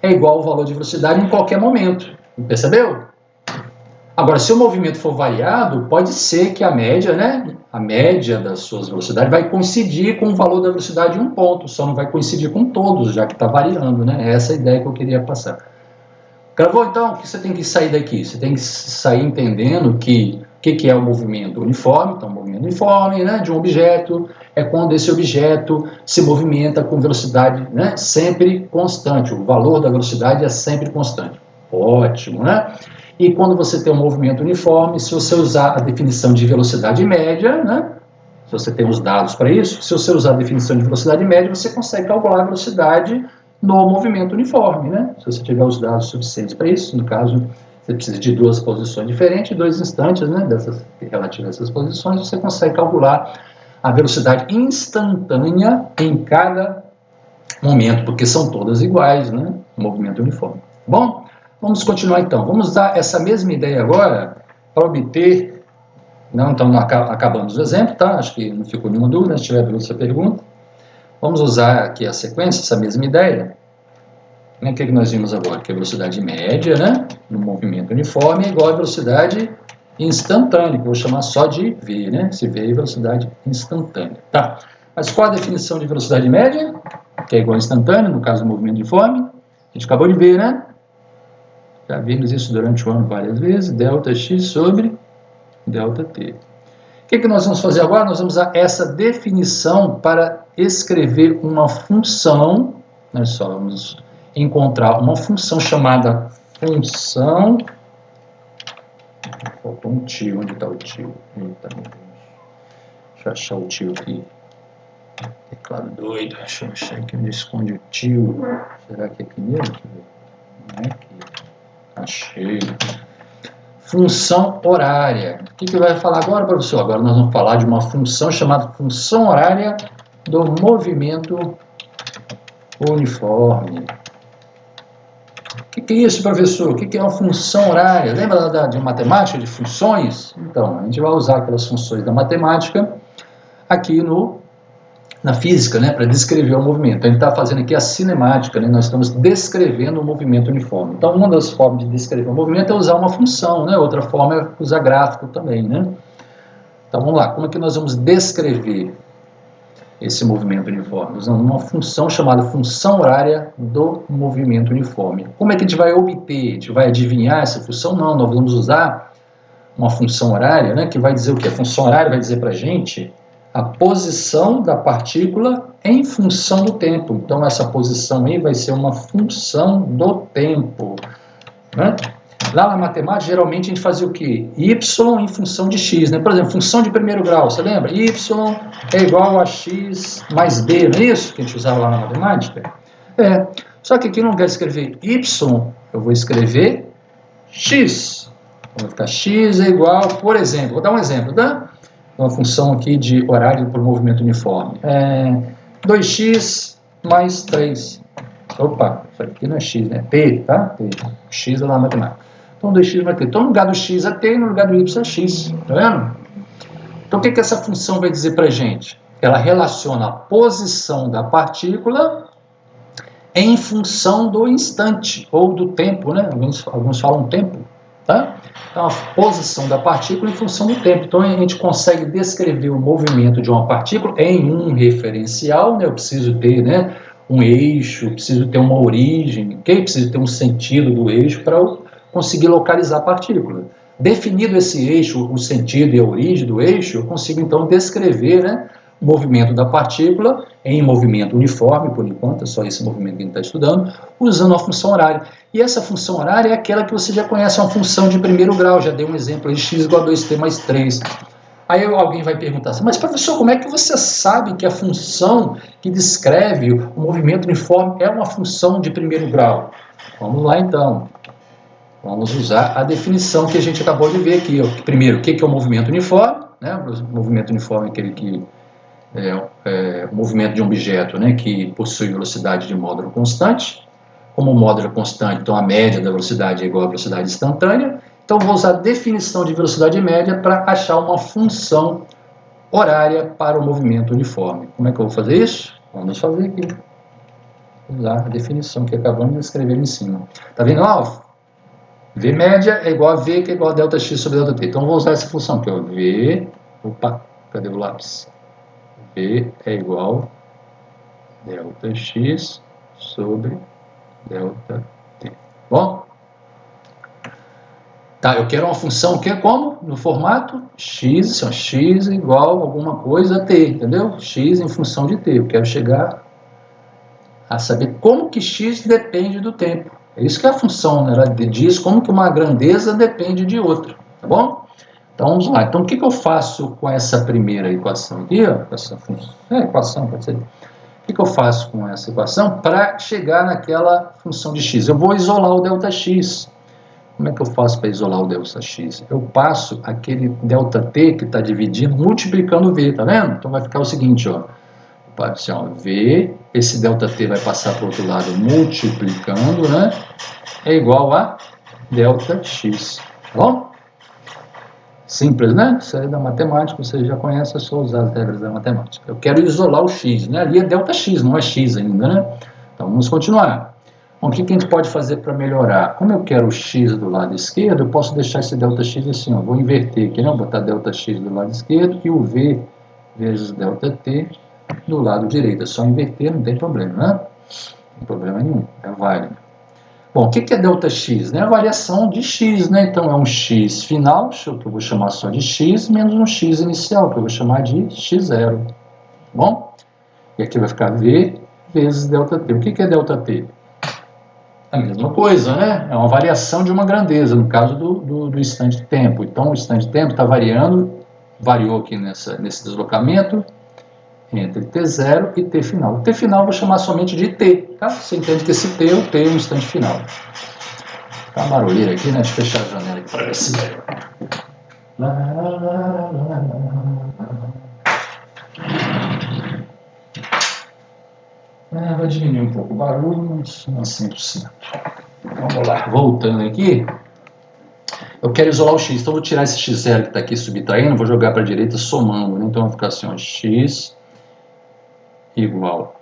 é igual ao valor de velocidade em qualquer momento. Percebeu? Agora, se o movimento for variado, pode ser que a média, né? A média das suas velocidades vai coincidir com o valor da velocidade em um ponto, só não vai coincidir com todos, já que está variando, né? Essa é a ideia que eu queria passar. Gravou, então? O que você tem que sair daqui? Você tem que sair entendendo que o que é o movimento uniforme? Então, o movimento uniforme, né, de um objeto é quando esse objeto se movimenta com velocidade, né, sempre constante. O valor da velocidade é sempre constante. Ótimo, né? E quando você tem um movimento uniforme, se você usar a definição de velocidade média, né, se você tem os dados para isso, se você usar a definição de velocidade média, você consegue calcular a velocidade no movimento uniforme, né? Se você tiver os dados suficientes para isso, no caso, você precisa de 2 posições diferentes, 2 instantes, né, relativas a essas posições, você consegue calcular a velocidade instantânea em cada momento, porque são todas iguais, né? Movimento uniforme. Bom, vamos continuar então. Vamos usar essa mesma ideia agora para obter... Não, então acabamos o exemplo, tá? Acho que não ficou nenhuma dúvida, se tiver dúvida, você pergunta. Vamos usar aqui a sequência, essa mesma ideia, O que nós vimos agora? Que a velocidade média, né, no movimento uniforme é igual à velocidade instantânea, que eu vou chamar só de V, né? Esse V é velocidade instantânea. Tá. Mas qual a definição de velocidade média? Que é igual a instantânea, no caso do movimento uniforme. A gente acabou de ver, né? Já vimos isso durante o ano várias vezes. Delta x sobre delta t. O que nós vamos fazer agora? Nós vamos usar essa definição para escrever uma função. Olha só, vamos encontrar uma função chamada função. Faltou um tio. Onde está o tio? Eita, meu Deus. Deixa eu achar o tio aqui. Teclado doido. Deixa eu achar aqui onde esconde o tio. Será que é aqui mesmo? Não é aqui. Achei. Função horária. O que vai falar agora, professor? Agora nós vamos falar de uma função chamada função horária do movimento uniforme. O que é isso, professor? O que é uma função horária? Lembra de matemática, de funções? Então, a gente vai usar aquelas funções da matemática aqui na física, né, para descrever o movimento. A gente está fazendo aqui a cinemática, né, nós estamos descrevendo o movimento uniforme. Então, uma das formas de descrever o movimento é usar uma função, né? Outra forma é usar gráfico também, né? Então, vamos lá. Como é que nós vamos descrever esse movimento uniforme? Usando uma função chamada função horária do movimento uniforme. Como é que a gente vai obter? A gente vai adivinhar essa função? Não, nós vamos usar uma função horária, né, que vai dizer o quê? A função horária vai dizer para a gente a posição da partícula em função do tempo. Então, essa posição aí vai ser uma função do tempo, né? Lá na matemática, geralmente a gente fazia o quê? Y em função de x, né? Por exemplo, função de primeiro grau, você lembra? Y é igual a x mais b, não é isso que a gente usava lá na matemática? É. Só que aqui eu não quero escrever y, eu vou escrever x. Então, vai ficar x é igual, por exemplo, vou dar um exemplo, tá? Uma função aqui de horário para o movimento uniforme. 2x mais 3. Opa, isso aqui não é x, né? T, tá? T. X é lá na matemática. Então, 2x mais 3. Então, no lugar do x é t, no lugar do y é x. Tá vendo? Então, o que essa função vai dizer para a gente? Ela relaciona a posição da partícula em função do instante, ou do tempo, né? Alguns falam tempo, tá? Então, a posição da partícula em função do tempo. Então, a gente consegue descrever o movimento de uma partícula em um referencial, né? Eu preciso ter, né, um eixo, preciso ter uma origem, okay? Preciso ter um sentido do eixo para eu conseguir localizar a partícula. Definido esse eixo, o sentido e a origem do eixo, eu consigo, então, descrever, né, o movimento da partícula em movimento uniforme, por enquanto, é só esse movimento que a gente está estudando, usando a função horária. E essa função horária é aquela que você já conhece, uma função de primeiro grau, já dei um exemplo, x igual a 2t mais 3. Aí alguém vai perguntar assim, mas professor, como é que você sabe que a função que descreve o movimento uniforme é uma função de primeiro grau? Vamos lá então. Vamos usar a definição que a gente acabou de ver aqui. Primeiro, o que é o movimento uniforme? Né? O movimento uniforme é aquele que o movimento de um objeto, né, que possui velocidade de módulo constante. Como o módulo é constante, então a média da velocidade é igual à velocidade instantânea. Então vou usar a definição de velocidade média para achar uma função horária para o movimento uniforme. Como é que eu vou fazer isso? Vamos fazer aqui. Vou usar a definição que acabamos de escrever em cima. Está vendo lá? V média é igual a V, que é igual a delta x sobre delta t. Então vou usar essa função que é o V. Opa, cadê o lápis? V é igual a delta x sobre delta t. Bom? Tá, eu quero uma função que é como? No formato x, x igual a alguma coisa a t, entendeu? X em função de t. Eu quero chegar a saber como que x depende do tempo. É isso que é a função, né? Ela diz como que uma grandeza depende de outra, tá bom? Então vamos lá. Então o que eu faço com essa primeira equação aqui, ó? Essa função, equação, pode ser. O que eu faço com essa equação para chegar naquela função de x? Eu vou isolar o delta-x. Como é que eu faço para isolar o delta-x? Eu passo aquele delta-t que está dividindo, multiplicando v, tá vendo? Então vai ficar o seguinte, ó. Assim, ó, v, esse delta-t vai passar para o outro lado multiplicando, né? É igual a delta-x, tá bom? Simples, né? Isso aí é da matemática, você já conhece, é só usar as regras da matemática. Eu quero isolar o x, né? Ali é delta-x, não é x ainda, né? Então vamos continuar. Bom, o que a gente pode fazer para melhorar? Como eu quero o x do lado esquerdo, eu posso deixar esse ΔX assim, ó, vou inverter aqui, né? Vou botar ΔX do lado esquerdo e o V vezes ΔT do lado direito. É só inverter, não tem problema, né? Não tem problema nenhum, é válido. Bom, o que é ΔX? É a variação de x, né? Então é um x final, que eu vou chamar só de x, menos um x inicial, que eu vou chamar de x0. Tá bom? E aqui vai ficar V vezes ΔT. O que é ΔT? A mesma coisa, né? É uma variação de uma grandeza, no caso do instante de tempo. Então, o instante de tempo está variando, variou aqui nesse deslocamento, entre T0 e T final. O T final eu vou chamar somente de T, tá? Você entende que esse T é o T, o instante final. Tá uma barulheira aqui, né? Deixa eu fechar a janela aqui para ver se... Vai diminuir um pouco o barulho, mas não 100%. Vamos lá, voltando aqui. Eu quero isolar o x, então eu vou tirar esse x0 que está aqui subtraindo, vou jogar para a direita somando, né? Então vai ficar assim, ó, x igual.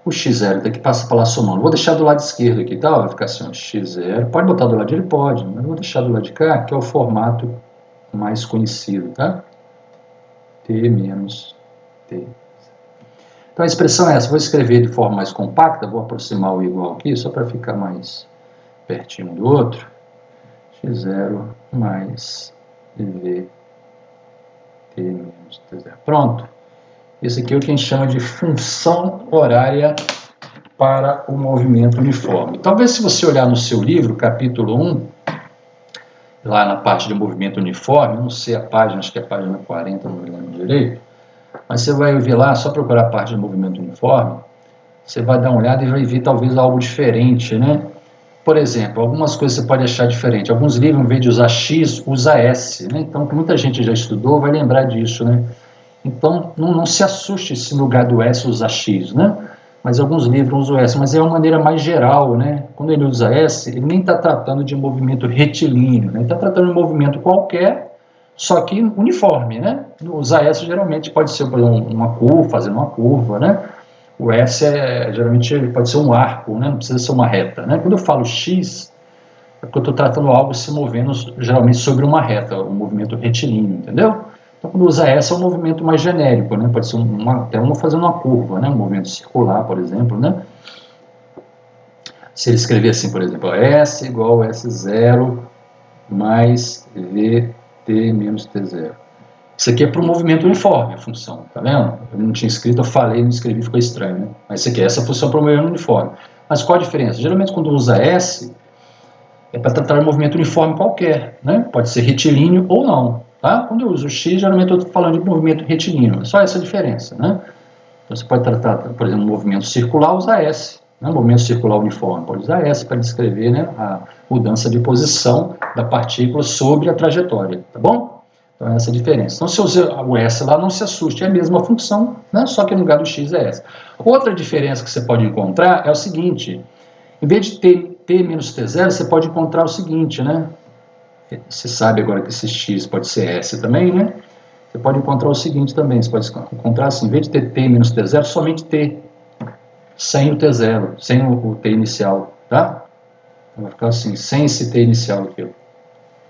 O x0 daqui passa para lá somando. Vou deixar do lado esquerdo aqui, tá? Vai ficar assim, ó, x0. Pode botar do lado direito? Pode, mas eu vou deixar do lado de cá, que é o formato mais conhecido, tá? T menos T. Então a expressão é essa, vou escrever de forma mais compacta, vou aproximar o igual aqui, só para ficar mais pertinho do outro. x0 mais v t menos t0. Pronto. Esse aqui é o que a gente chama de função horária para o movimento uniforme. Talvez se você olhar no seu livro, capítulo 1, lá na parte de movimento uniforme, não sei a página, acho que é a página 40, não me lembro direito, mas você vai ver lá, só procurar a parte de movimento uniforme, você vai dar uma olhada e vai ver talvez algo diferente, né? Por exemplo, algumas coisas você pode achar diferente. Alguns livros, em vez de usar X, usa S, né? Então, muita gente já estudou, vai lembrar disso, né? Então, não se assuste se no lugar do S usar X, né? Mas alguns livros usam S, mas é uma maneira mais geral, né? Quando ele usa S, ele nem está tratando de movimento retilíneo, né? Ele está tratando de um movimento qualquer, só que uniforme, né? Usar S geralmente pode ser, por exemplo, uma curva, fazendo uma curva, né? O S geralmente pode ser um arco, né? Não precisa ser uma reta, né? Quando eu falo X, é porque eu estou tratando algo se movendo geralmente sobre uma reta, um movimento retilíneo, entendeu? Então, quando usa S, é um movimento mais genérico, né? Pode ser até fazendo uma curva, né? Um movimento circular, por exemplo, né? Se ele escrever assim, por exemplo, S igual a S0 mais VT menos T0. Isso aqui é para o movimento uniforme, a função, tá vendo? Eu não tinha escrito, eu falei, não escrevi, ficou estranho, né? Mas isso aqui é essa função para o movimento uniforme. Mas qual a diferença? Geralmente, quando usa S, é para tratar de um movimento uniforme qualquer, né? Pode ser retilíneo ou não, tá? Quando eu uso X, geralmente eu estou falando de movimento retilíneo, é só essa diferença, né? Então, você pode tratar, por exemplo, um movimento circular, usar S, né? Movimento circular uniforme, pode usar S para descrever, né, a mudança de posição da partícula sobre a trajetória, tá bom? Então, essa é a diferença. Então, se eu usar o S lá, não se assuste, é a mesma função, né? Só que no lugar do X é S. Outra diferença que você pode encontrar é o seguinte, em vez de T menos T0, você pode encontrar o seguinte, né? Você sabe agora que esse X pode ser S também, né? Você pode encontrar o seguinte também, você pode encontrar assim, em vez de ter T menos T0, somente T, sem o T0, sem o T inicial, tá? Vai ficar assim, sem esse T inicial aqui, ó.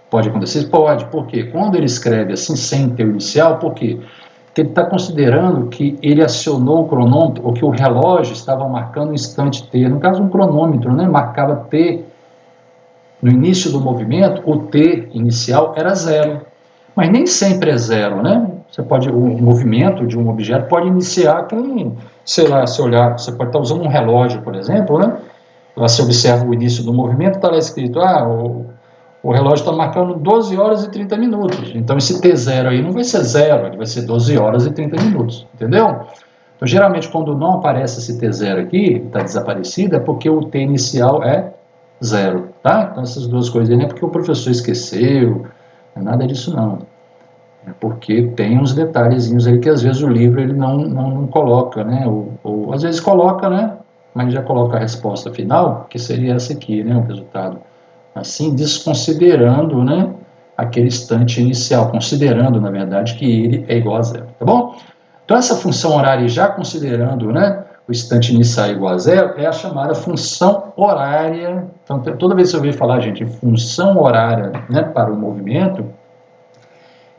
Pode acontecer? Pode. Por quê? Quando ele escreve assim, sem ter o inicial, por quê? Porque ele está considerando que ele acionou o cronômetro, ou que o relógio estava marcando um instante T. No caso, um cronômetro, né? Marcava T no início do movimento, o T inicial era 0. Mas nem sempre é 0, né? O movimento de um objeto pode iniciar com, sei lá, se olhar, você pode estar usando um relógio, por exemplo, né? Lá você observa o início do movimento, está lá escrito, o relógio está marcando 12 horas e 30 minutos. Então, esse T0 aí não vai ser 0, ele vai ser 12 horas e 30 minutos. Entendeu? Então, geralmente, quando não aparece esse T0 aqui, está desaparecido, é porque o T inicial é 0. Tá? Então, essas duas coisas aí não é porque o professor esqueceu, não é nada disso não. É porque tem uns detalhezinhos aí que, às vezes, o livro ele não coloca, né? Ou às vezes coloca, né? Mas já coloca a resposta final, que seria essa aqui, né? O resultado. Assim, desconsiderando, né, aquele instante inicial, considerando, na verdade, que ele é igual a 0, tá bom? Então, essa função horária, já considerando, né, o instante inicial igual a zero, é a chamada função horária. Então, toda vez que eu ouvir falar, gente, em função horária, né, para o movimento,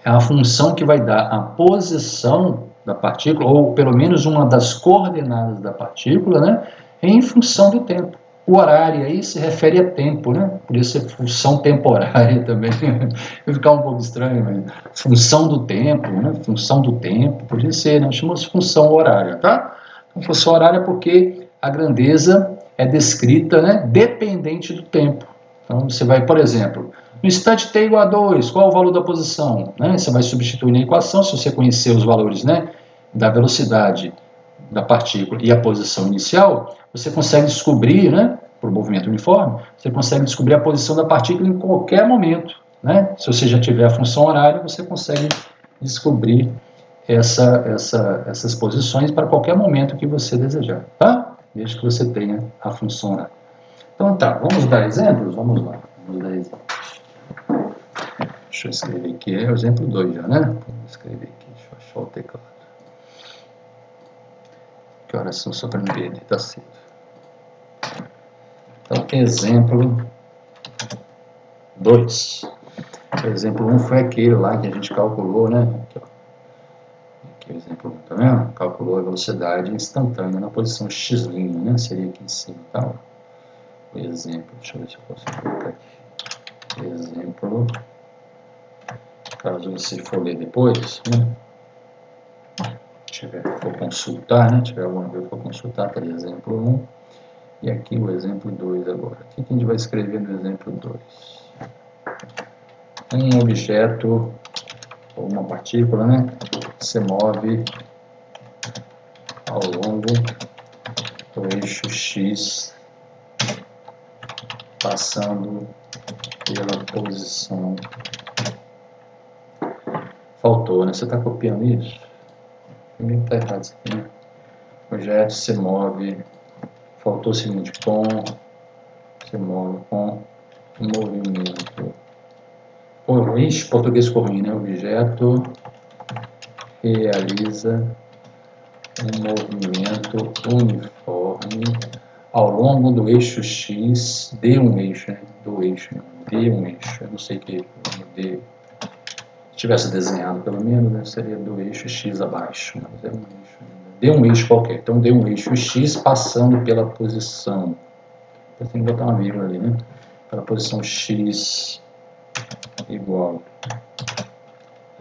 é a função que vai dar a posição da partícula, ou pelo menos uma das coordenadas da partícula, né, em função do tempo. O horário aí se refere a tempo, né? Por isso é função temporária também. Vai ficar um pouco estranho, mas função do tempo, né? Função do tempo, podia ser, nós chamamos de função horária, tá? Então, função horária porque a grandeza é descrita, né, dependente do tempo. Então, você vai, por exemplo, no instante t igual a 2, qual é o valor da posição? Né? Você vai substituir na equação, se você conhecer os valores, né, da velocidade da partícula e a posição inicial, você consegue descobrir, né, por movimento uniforme, você consegue descobrir a posição da partícula em qualquer momento. Né? Se você já tiver a função horária, você consegue descobrir essas posições para qualquer momento que você desejar, tá? Desde que você tenha a função horária. Então tá, vamos dar exemplos? Vamos lá, vamos dar exemplos. Deixa eu escrever aqui, é o exemplo 2 já, né? Vou escrever aqui, deixa eu achar o teclado. Que horas são só para não ver, tá cedo. Então, exemplo 2. O exemplo 1 foi aquele lá que a gente calculou, né? Aqui, ó. Aqui o exemplo 1, tá vendo? Calculou a velocidade instantânea na posição x', né? Seria aqui em cima, tá? O exemplo, deixa eu ver se eu posso colocar aqui. Exemplo, caso você for ler depois, né? For consultar, né? Tiver alguma coisa para consultar, tá aí, exemplo 1. E aqui o exemplo 2 agora. O que a gente vai escrever no exemplo 2? Um objeto, ou uma partícula, né? Se move ao longo do eixo X, passando pela posição. Faltou, né? Você está copiando isso? Primeiro está errado isso aqui, né? O objeto se move, faltou o seguinte, se move com movimento. Ixi, português ficou ruim, né? O objeto realiza um movimento uniforme ao longo do eixo X, de um eixo, né? Do eixo, de um eixo. Eu não sei que de tivesse desenhado pelo menos, né? Seria do eixo X abaixo, mas é um eixo, de um eixo qualquer. Então, de um eixo X passando pela posição. Eu tenho que botar uma vírgula ali, né? Pela posição X igual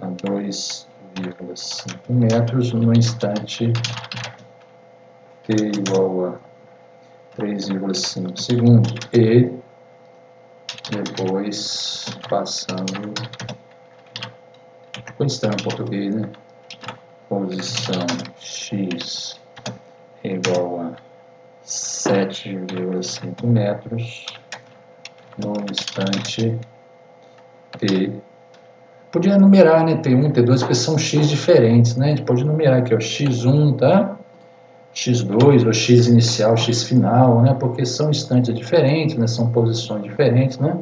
a 2,5 metros no instante t igual a 3,5 segundos e depois passando, ficou estranho em português, né? Posição x igual a 7,5 metros no instante t. Podia numerar, né? T1, T2, porque são x diferentes, né? A gente pode numerar aqui, ó, x1, tá? x2, ou x inicial, x final, né? Porque são instantes diferentes, né? São posições diferentes, né?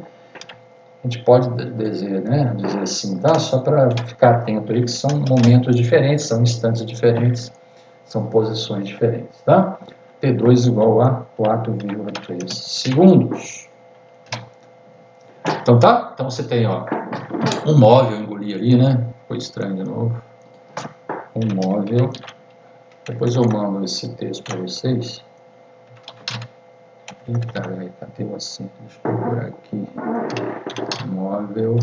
A gente pode dizer, né? Dizer assim, tá? Só para ficar atento aí que são momentos diferentes, são instantes diferentes, são posições diferentes, tá? T2 igual a 4,3 segundos. Então tá? Então você tem, ó, um móvel, eu engoli ali, né? Foi estranho de novo. Um móvel. Depois eu mando esse texto para vocês. Eita, cadê o acento? Deixa eu procurar aqui. Móvel.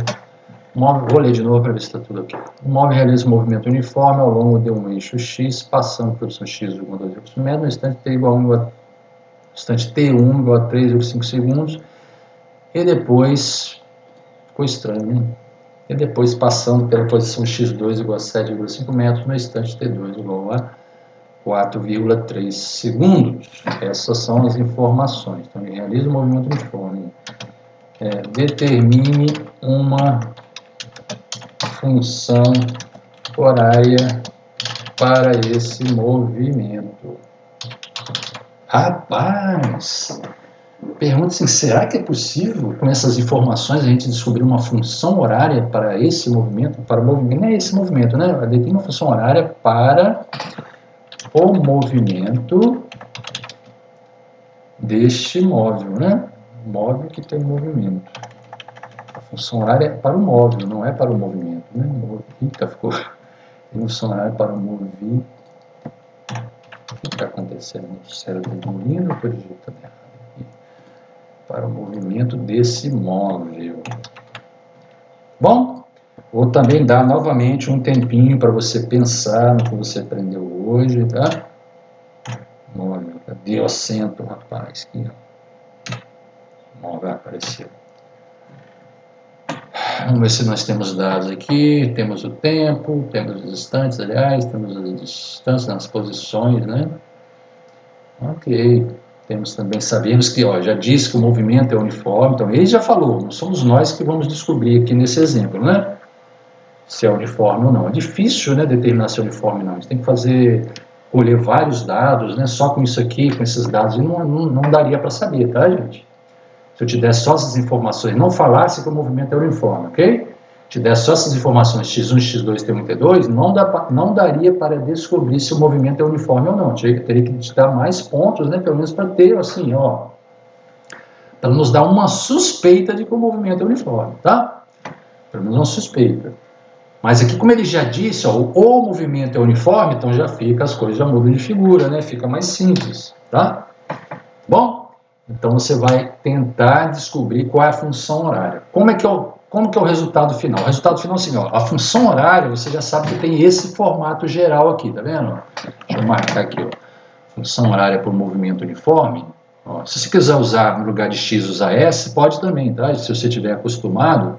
Vou ler de novo para ver se está tudo aqui. O móvel realiza um movimento uniforme ao longo de um eixo X, passando pela posição X igual a 2,5 metros, no instante T igual a instante T1 igual a 3,5 segundos. E depois, ficou estranho, né? E depois passando pela posição x2 igual a 7,5 metros, no instante t2 igual a 4,3 segundos. Essas são as informações. Então, ele realiza o movimento uniforme. Determine uma função horária para esse movimento. Rapaz! Pergunta assim, será que é possível, com essas informações, a gente descobrir uma função horária para esse movimento? Para o movimento, não é esse movimento, né? Tem uma função horária para o movimento deste móvel, né? Móvel que tem movimento. A função horária é para o móvel, não é para o movimento, né? Eita, ficou. Função horária para o movimento. O que está acontecendo? O cérebro dormindo ou estou digitando errado aqui? Para o movimento desse móvel. Bom, vou também dar novamente um tempinho para você pensar no que você aprendeu hoje, tá? Móvel, cadê o acento, rapaz? Aqui, ó. Móvel apareceu. Vamos ver se nós temos dados aqui, temos o tempo, temos os instantes, aliás, temos as distâncias nas posições, né? Ok. Temos também, sabemos que, ó, já disse que o movimento é uniforme, então ele já falou, não somos nós que vamos descobrir aqui nesse exemplo, né? Se é uniforme ou não. É difícil, né, determinar se é uniforme ou não. A gente tem que colher vários dados, né? Só com isso aqui, com esses dados, e não daria para saber, tá, gente? Se eu te desse só essas informações, não falasse que o movimento é uniforme, ok? Te desse só essas informações, x1, x2, t1 e t2, não daria para descobrir se o movimento é uniforme ou não. Teria que te dar mais pontos, né, pelo menos para ter, assim, ó, para nos dar uma suspeita de que o movimento é uniforme, tá? Pelo menos uma suspeita. Mas aqui, como ele já disse, ó, o movimento é uniforme, então já fica, as coisas já mudam de figura, né? Fica mais simples, tá? Bom, então você vai tentar descobrir qual é a função horária. Como que é o resultado final? O resultado final é assim, ó, a função horária, você já sabe que tem esse formato geral aqui, tá vendo? Deixa eu marcar aqui, ó. Função horária por movimento uniforme. Ó, se você quiser usar, no lugar de x, usar s, pode também, tá? Se você estiver acostumado.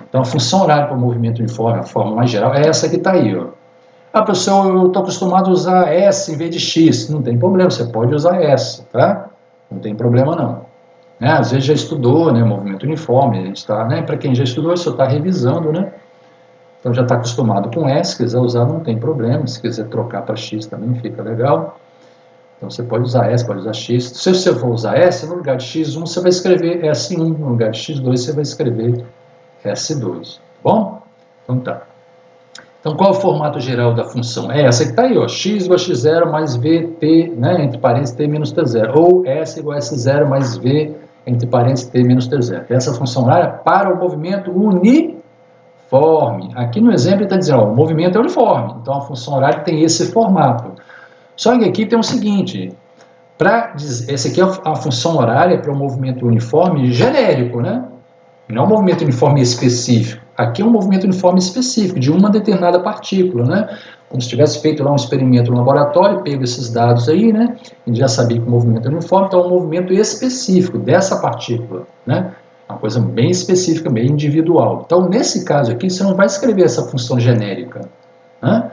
Então, a função horária por movimento uniforme, a forma mais geral, é essa que está aí, ó. Ah, professor, eu estou acostumado a usar s em vez de x. Não tem problema, você pode usar s, tá? Não tem problema não. Né? Às vezes já estudou, né, movimento uniforme, a gente está, né, para quem já estudou, você está revisando, né? Então já está acostumado com S, se quiser usar não tem problema, se quiser trocar para X também fica legal. Então você pode usar S, pode usar X. Se você for usar S, no lugar de X1 você vai escrever S1, no lugar de X2 você vai escrever S2. Bom? Então tá. Então, qual é o formato geral da função? É essa que está aí, ó, x igual a x0 mais vt, né, entre parênteses, t menos t0. Ou s igual a s0 mais v, entre parênteses, t menos t0. Essa função horária para o movimento uniforme. Aqui no exemplo ele está dizendo, ó, o movimento é uniforme. Então, a função horária tem esse formato. Só que aqui tem o seguinte, esse aqui é a função horária para o movimento uniforme genérico, né? Não é um movimento uniforme específico. Aqui é um movimento uniforme específico, de uma determinada partícula, né? Como se tivesse feito lá um experimento no laboratório, pego esses dados aí, né? A gente já sabia que o movimento é uniforme, então é um movimento específico dessa partícula, né? Uma coisa bem específica, bem individual. Então, nesse caso aqui, você não vai escrever essa função genérica, né?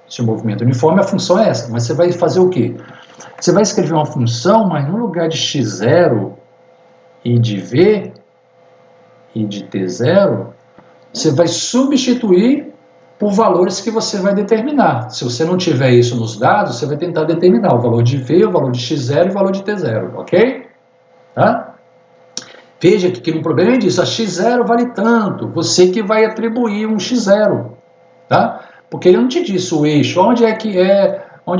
Se o movimento é uniforme, a função é essa. Mas você vai fazer o quê? Você vai escrever uma função, mas no lugar de x0 e de v e de t0, você vai substituir por valores que você vai determinar. Se você não tiver isso nos dados, você vai tentar determinar o valor de V, o valor de x0 e o valor de t0, ok? Tá? Veja que no problema é disso, a x0 vale tanto, você que vai atribuir um x0, tá? Porque ele não te disse o eixo, onde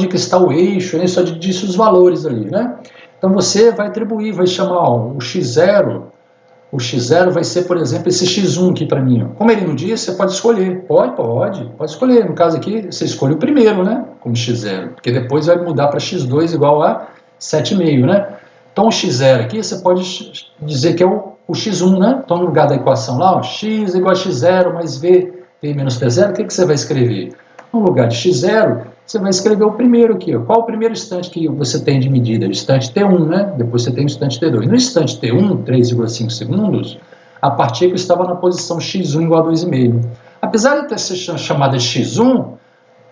que está o eixo, ele só te disse os valores ali, né? Então você vai atribuir, vai chamar ó, o x0 vai ser, por exemplo, esse x1 aqui para mim. Ó. Como ele não disse, você pode escolher. Pode escolher. No caso aqui, você escolhe o primeiro, né? Como x0. Porque depois vai mudar para x2 igual a 7,5, né? Então, o x0 aqui, você pode dizer que é o x1, né? Então, no lugar da equação lá, ó, x igual a x0 mais v, t menos t0, o que você vai escrever? No lugar de x0, você vai escrever o primeiro aqui. Ó. Qual o primeiro instante que você tem de medida? O instante T1, né? Depois você tem o instante T2. No instante T1, 3,5 segundos, a partícula estava na posição x1 igual a 2,5. Apesar de ter sido chamada de x1,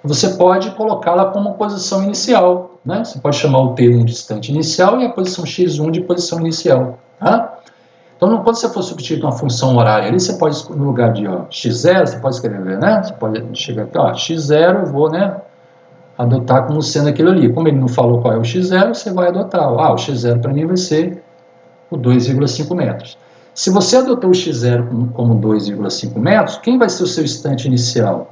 você pode colocá-la como posição inicial, né? Você pode chamar o T1 de instante inicial e a posição x1 de posição inicial, tá? Então, quando você for substituir uma função horária ali, você pode, no lugar de ó, x0, você pode escrever, né? Você pode chegar aqui, ó, x0, eu vou, né? Adotar como sendo aquilo ali. Como ele não falou qual é o x0, você vai adotar. Ah, o x0 para mim vai ser o 2,5 metros. Se você adotou o x0 como 2,5 metros, quem vai ser o seu instante inicial?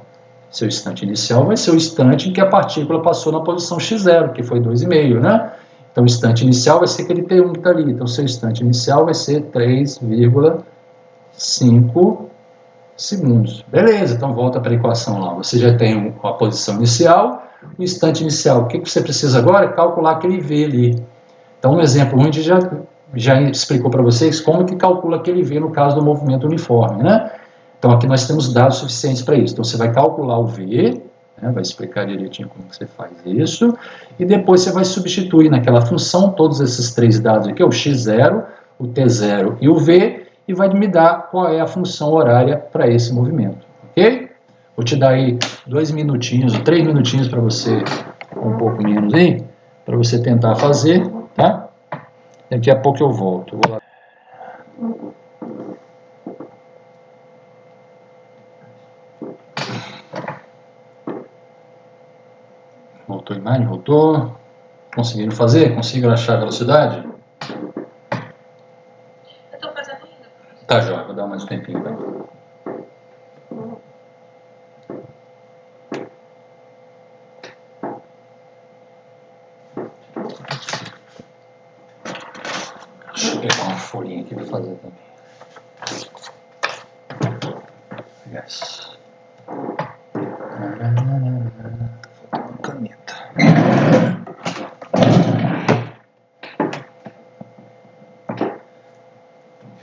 Seu instante inicial vai ser o instante em que a partícula passou na posição x0, que foi 2,5, né? Então, o instante inicial vai ser aquele T1 que está ali. Então, seu instante inicial vai ser 3,5 segundos. Beleza, então volta para a equação lá. Você já tem a posição inicial, o instante inicial. O que você precisa agora é calcular aquele V ali. Então, no exemplo 1, a gente já explicou para vocês como que calcula aquele V no caso do movimento uniforme, né? Então, aqui nós temos dados suficientes para isso. Então, você vai calcular o V, né? Vai explicar direitinho como que você faz isso, e depois você vai substituir naquela função todos esses três dados aqui, o x0, o t0 e o V, e vai me dar qual é a função horária para esse movimento, ok? Vou te dar aí 2 minutinhos, 3 minutinhos para você, um pouco menos aí, para você tentar fazer, tá? Daqui a pouco eu volto. Vou lá. Voltou a imagem? Voltou? Conseguiram fazer? Conseguiram achar a velocidade? Eu tô fazendo ainda. Tá, jóia. Vou dar mais um tempinho. Então. Deixa eu pegar uma folhinha aqui para fazer também. Yes. Falta uma caneta.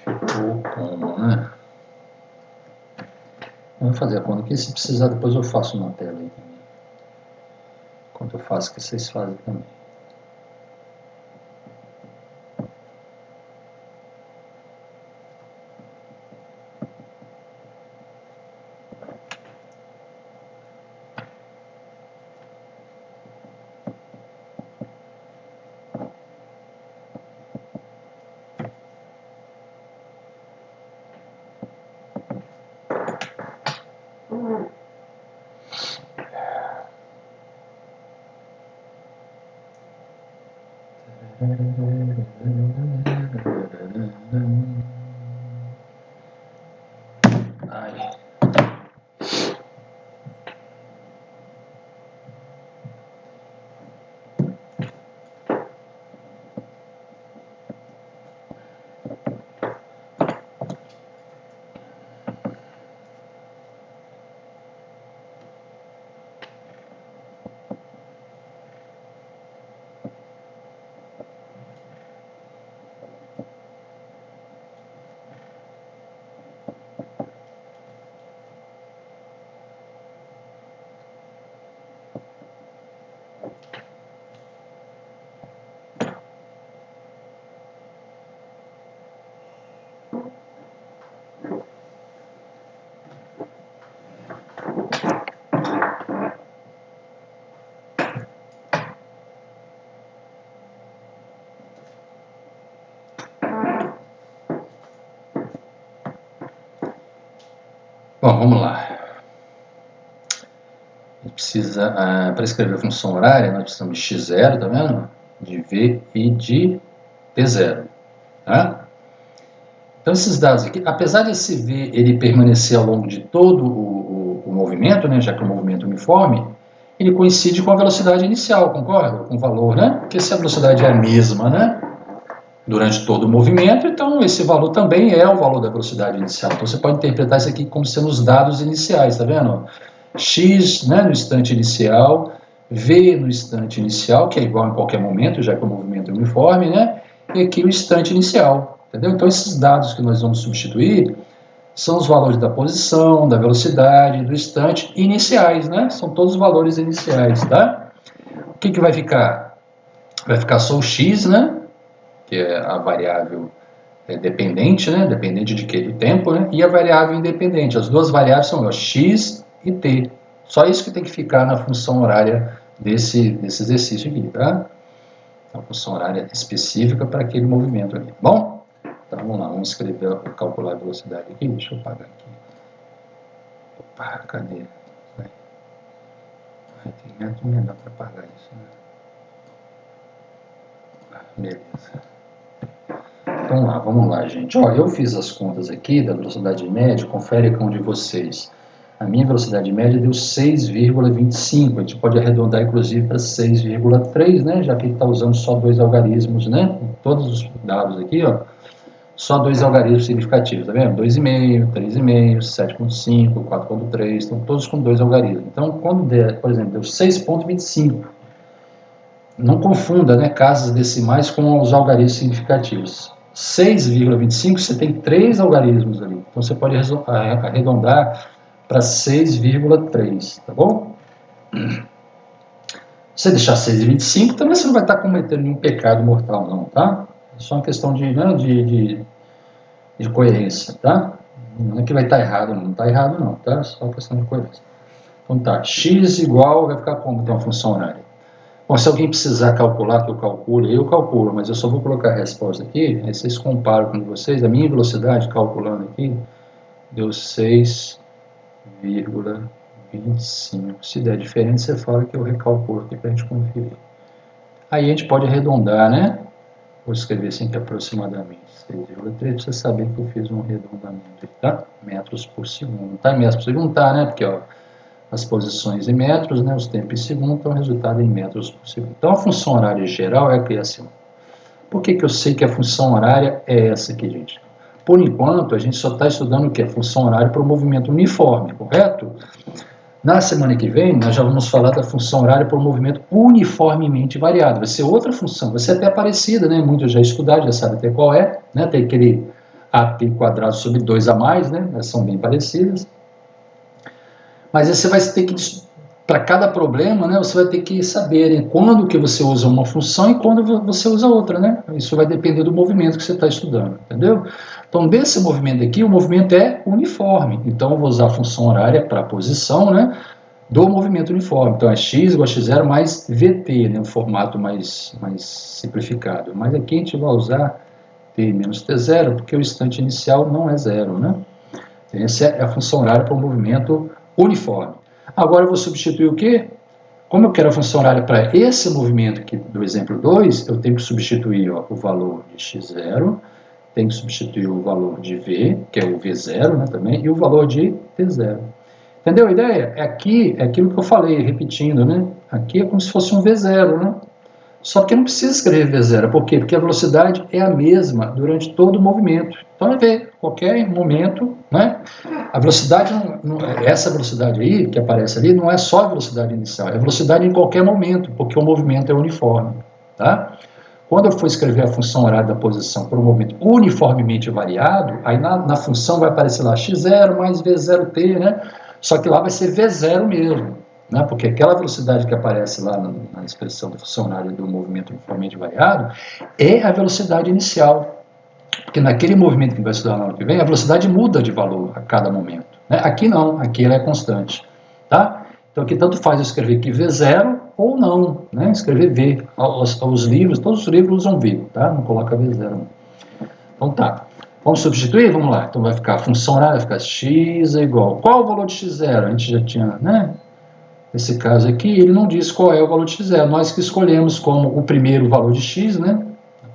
Ficou como, né? Vamos fazer a conta aqui. Se precisar, depois eu faço na tela aí também. Enquanto eu faço, que vocês fazem também. Ai. Bom, vamos lá. A gente precisa, para escrever a função horária, nós precisamos de x0, tá vendo? De v e de t0, tá? Então, esses dados aqui, apesar desse v ele permanecer ao longo de todo o movimento, né, já que é um movimento uniforme, ele coincide com a velocidade inicial, concorda? Com o valor, né? Porque se a velocidade é a mesma, né? Durante todo o movimento, então esse valor também é o valor da velocidade inicial. Então você pode interpretar isso aqui como sendo os dados iniciais, tá vendo? X, né, no instante inicial, V no instante inicial, que é igual em qualquer momento, já que o movimento é uniforme, né? E aqui o instante inicial, entendeu? Então esses dados que nós vamos substituir são os valores da posição, da velocidade, do instante iniciais, né? São todos os valores iniciais, tá? O que vai ficar? Vai ficar só o X, né? Que é a variável dependente, né? Dependente de quê? Do tempo, né? E a variável independente. As duas variáveis são x e t. Só isso que tem que ficar na função horária desse exercício aqui, tá? A função horária específica para aquele movimento ali. Bom? Então vamos lá, vamos escrever, calcular a velocidade aqui. Deixa eu apagar aqui. Opa, cadê? Vai, não dá para apagar isso, né? Beleza. Então vamos lá, gente. Ó, eu fiz as contas aqui da velocidade média, confere com um de vocês. A minha velocidade média deu 6,25. A gente pode arredondar, inclusive, para 6,3, né? Já que ele está usando só 2 algarismos, né? Todos os dados aqui, ó, só 2 algarismos significativos, tá vendo? 2,5, 3,5, 7,5, 4,3, estão todos com 2 algarismos. Então, quando der, por exemplo, deu 6,25, não confunda, né, casas decimais com os algarismos significativos. 6,25, você tem 3 algarismos ali. Então, você pode arredondar para 6,3, tá bom? Se você deixar 6,25, também você não vai estar cometendo nenhum pecado mortal, não, tá? É só uma questão de, né, de coerência, tá? Não é que vai estar errado, não está errado, não, tá? É só uma questão de coerência. Então tá, x igual, vai ficar como então a função horária? Bom, se alguém precisar calcular, que eu calcule, eu calculo, mas eu só vou colocar a resposta aqui, aí vocês comparam com vocês, a minha velocidade, calculando aqui, deu 6,25. Se der diferente, você fala que eu recalculo aqui para a gente conferir. Aí a gente pode arredondar, né? Vou escrever assim que aproximadamente 6,3, para você saber que eu fiz um arredondamento aqui, tá? Metros por segundo. Tá em metros por segundo? Tá, né? Porque, ó, as posições em metros, né, os tempos em segundo, então o resultado é em metros por segundo. Então a função horária geral é aqui assim. Por que eu sei que a função horária é essa aqui, gente? Por enquanto, a gente só está estudando o que? A função horária para o movimento uniforme, correto? Na semana que vem, nós já vamos falar da função horária por movimento uniformemente variado. Vai ser outra função, vai ser até parecida, né? Muitos já estudaram, já sabem até qual é, né? Tem aquele AP quadrado sobre 2 a mais, né? Elas são bem parecidas. Mas aí você vai ter que, para cada problema, né, você vai ter que saber, né, quando que você usa uma função e quando você usa outra, né? Isso vai depender do movimento que você está estudando, entendeu? Então, desse movimento aqui, o movimento é uniforme. Então, eu vou usar a função horária para a posição, né, do movimento uniforme. Então, é x igual a x0 mais vt, né, um formato mais simplificado. Mas aqui a gente vai usar t menos t0, porque o instante inicial não é zero, né? Essa é a função horária para o movimento uniforme. Agora eu vou substituir o quê? Como eu quero a função horária para esse movimento aqui do exemplo 2, eu tenho que substituir, ó, o valor de x0, tenho que substituir o valor de v, que é o v0, né, também, e o valor de t0. Entendeu a ideia? Aqui é aquilo que eu falei, repetindo, né? Aqui é como se fosse um v0, né? Só que não precisa escrever V0, por quê? Porque a velocidade é a mesma durante todo o movimento. Então, é V, qualquer momento, né? A velocidade, essa velocidade aí, que aparece ali, não é só a velocidade inicial, é a velocidade em qualquer momento, porque o movimento é uniforme, tá? Quando eu for escrever a função horária da posição para um movimento uniformemente variado, aí na função vai aparecer lá x0 mais v0t, né? Só que lá vai ser v0 mesmo, né? Porque aquela velocidade que aparece lá na expressão da função horária do movimento uniformemente variado é a velocidade inicial. Porque naquele movimento que vai estudar na hora que vem, a velocidade muda de valor a cada momento, né? Aqui não, aqui ela é constante, tá? Então aqui tanto faz eu escrever aqui V0 ou não, né? Escrever V. Os livros, todos os livros usam V, tá? Não coloca V0 não. Então tá. Vamos substituir? Vamos lá. Então vai ficar a função horária, vai ficar x é igual. Qual o valor de x0? A gente já tinha, né? Nesse caso aqui, ele não diz qual é o valor de x0. Nós que escolhemos como o primeiro valor de x, né?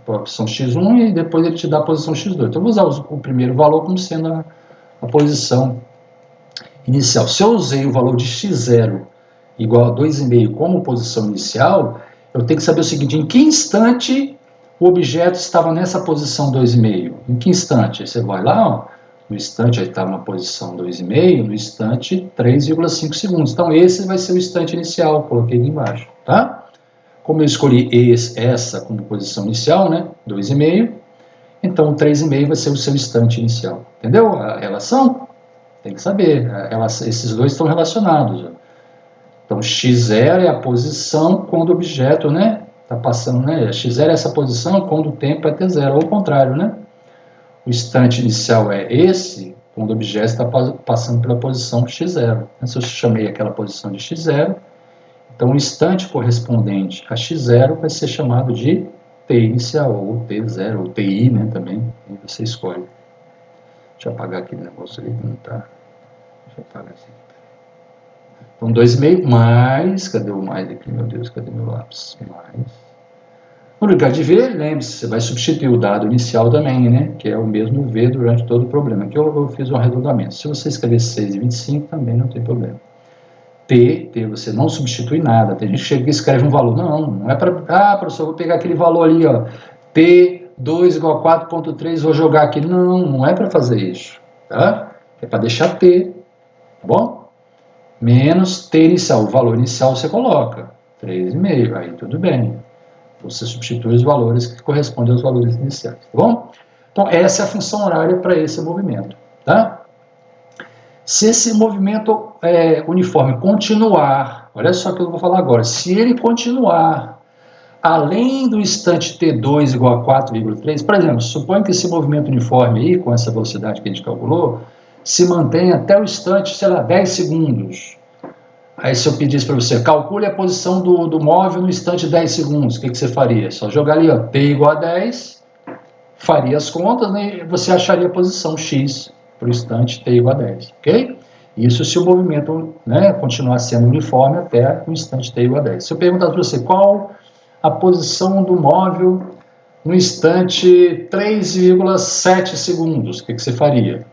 A opção x1 e depois ele te dá a posição x2. Então eu vou usar o primeiro valor como sendo a posição inicial. Se eu usei o valor de x0 igual a 2,5 como posição inicial, eu tenho que saber o seguinte, em que instante o objeto estava nessa posição 2,5? Em que instante? Você vai lá, ó, no instante ele estava na posição 2,5, no instante 3,5 segundos. Então esse vai ser o instante inicial, coloquei aqui embaixo, tá? Como eu escolhi essa como posição inicial, né, 2,5, então o 3,5 vai ser o seu instante inicial. Entendeu a relação? Tem que saber, esses dois estão relacionados. Ó. Então, x0 é a posição quando o objeto, né, está passando, né, x0 é essa posição quando o tempo é t0, ou o contrário, né? O instante inicial é esse, quando o objeto está passando pela posição x0. Se eu chamei aquela posição de x0, então o instante correspondente a x0 vai ser chamado de t inicial, ou t0, ou ti, né, também, e você escolhe. Deixa eu apagar aquele negócio ali que não está. Deixa eu apagar assim. Então, 2,5 mais, cadê o mais aqui, meu Deus, cadê meu lápis? Mais No lugar de V, lembre-se, você vai substituir o dado inicial também, né? Que é o mesmo V durante todo o problema. Aqui eu fiz um arredondamento. Se você escrever 6,25, também não tem problema. T, você não substitui nada. Tem gente que chega e escreve um valor. Não é para... Ah, professor, eu vou pegar aquele valor ali, ó. T 2 igual a 4,3, vou jogar aqui. Não é para fazer isso, tá? É para deixar T, tá bom? Menos T inicial. O valor inicial você coloca. 3,5, aí tudo bem. Você substitui os valores que correspondem aos valores iniciais, tá bom? Então, essa é a função horária para esse movimento, tá? Se esse movimento uniforme continuar, olha só o que eu vou falar agora, se ele continuar além do instante T2 igual a 4,3, por exemplo, suponha que esse movimento uniforme aí, com essa velocidade que a gente calculou, se mantenha até o instante, sei lá, 10 segundos. Aí se eu pedisse para você, calcule a posição do móvel no instante 10 segundos, o que você faria? Só jogar ali, ó, T igual a 10, faria as contas, né, e você acharia a posição X para o instante T igual a 10, ok? Isso se o movimento, né, continuar sendo uniforme até o instante T igual a 10. Se eu perguntar para você qual a posição do móvel no instante 3,7 segundos, o que você faria?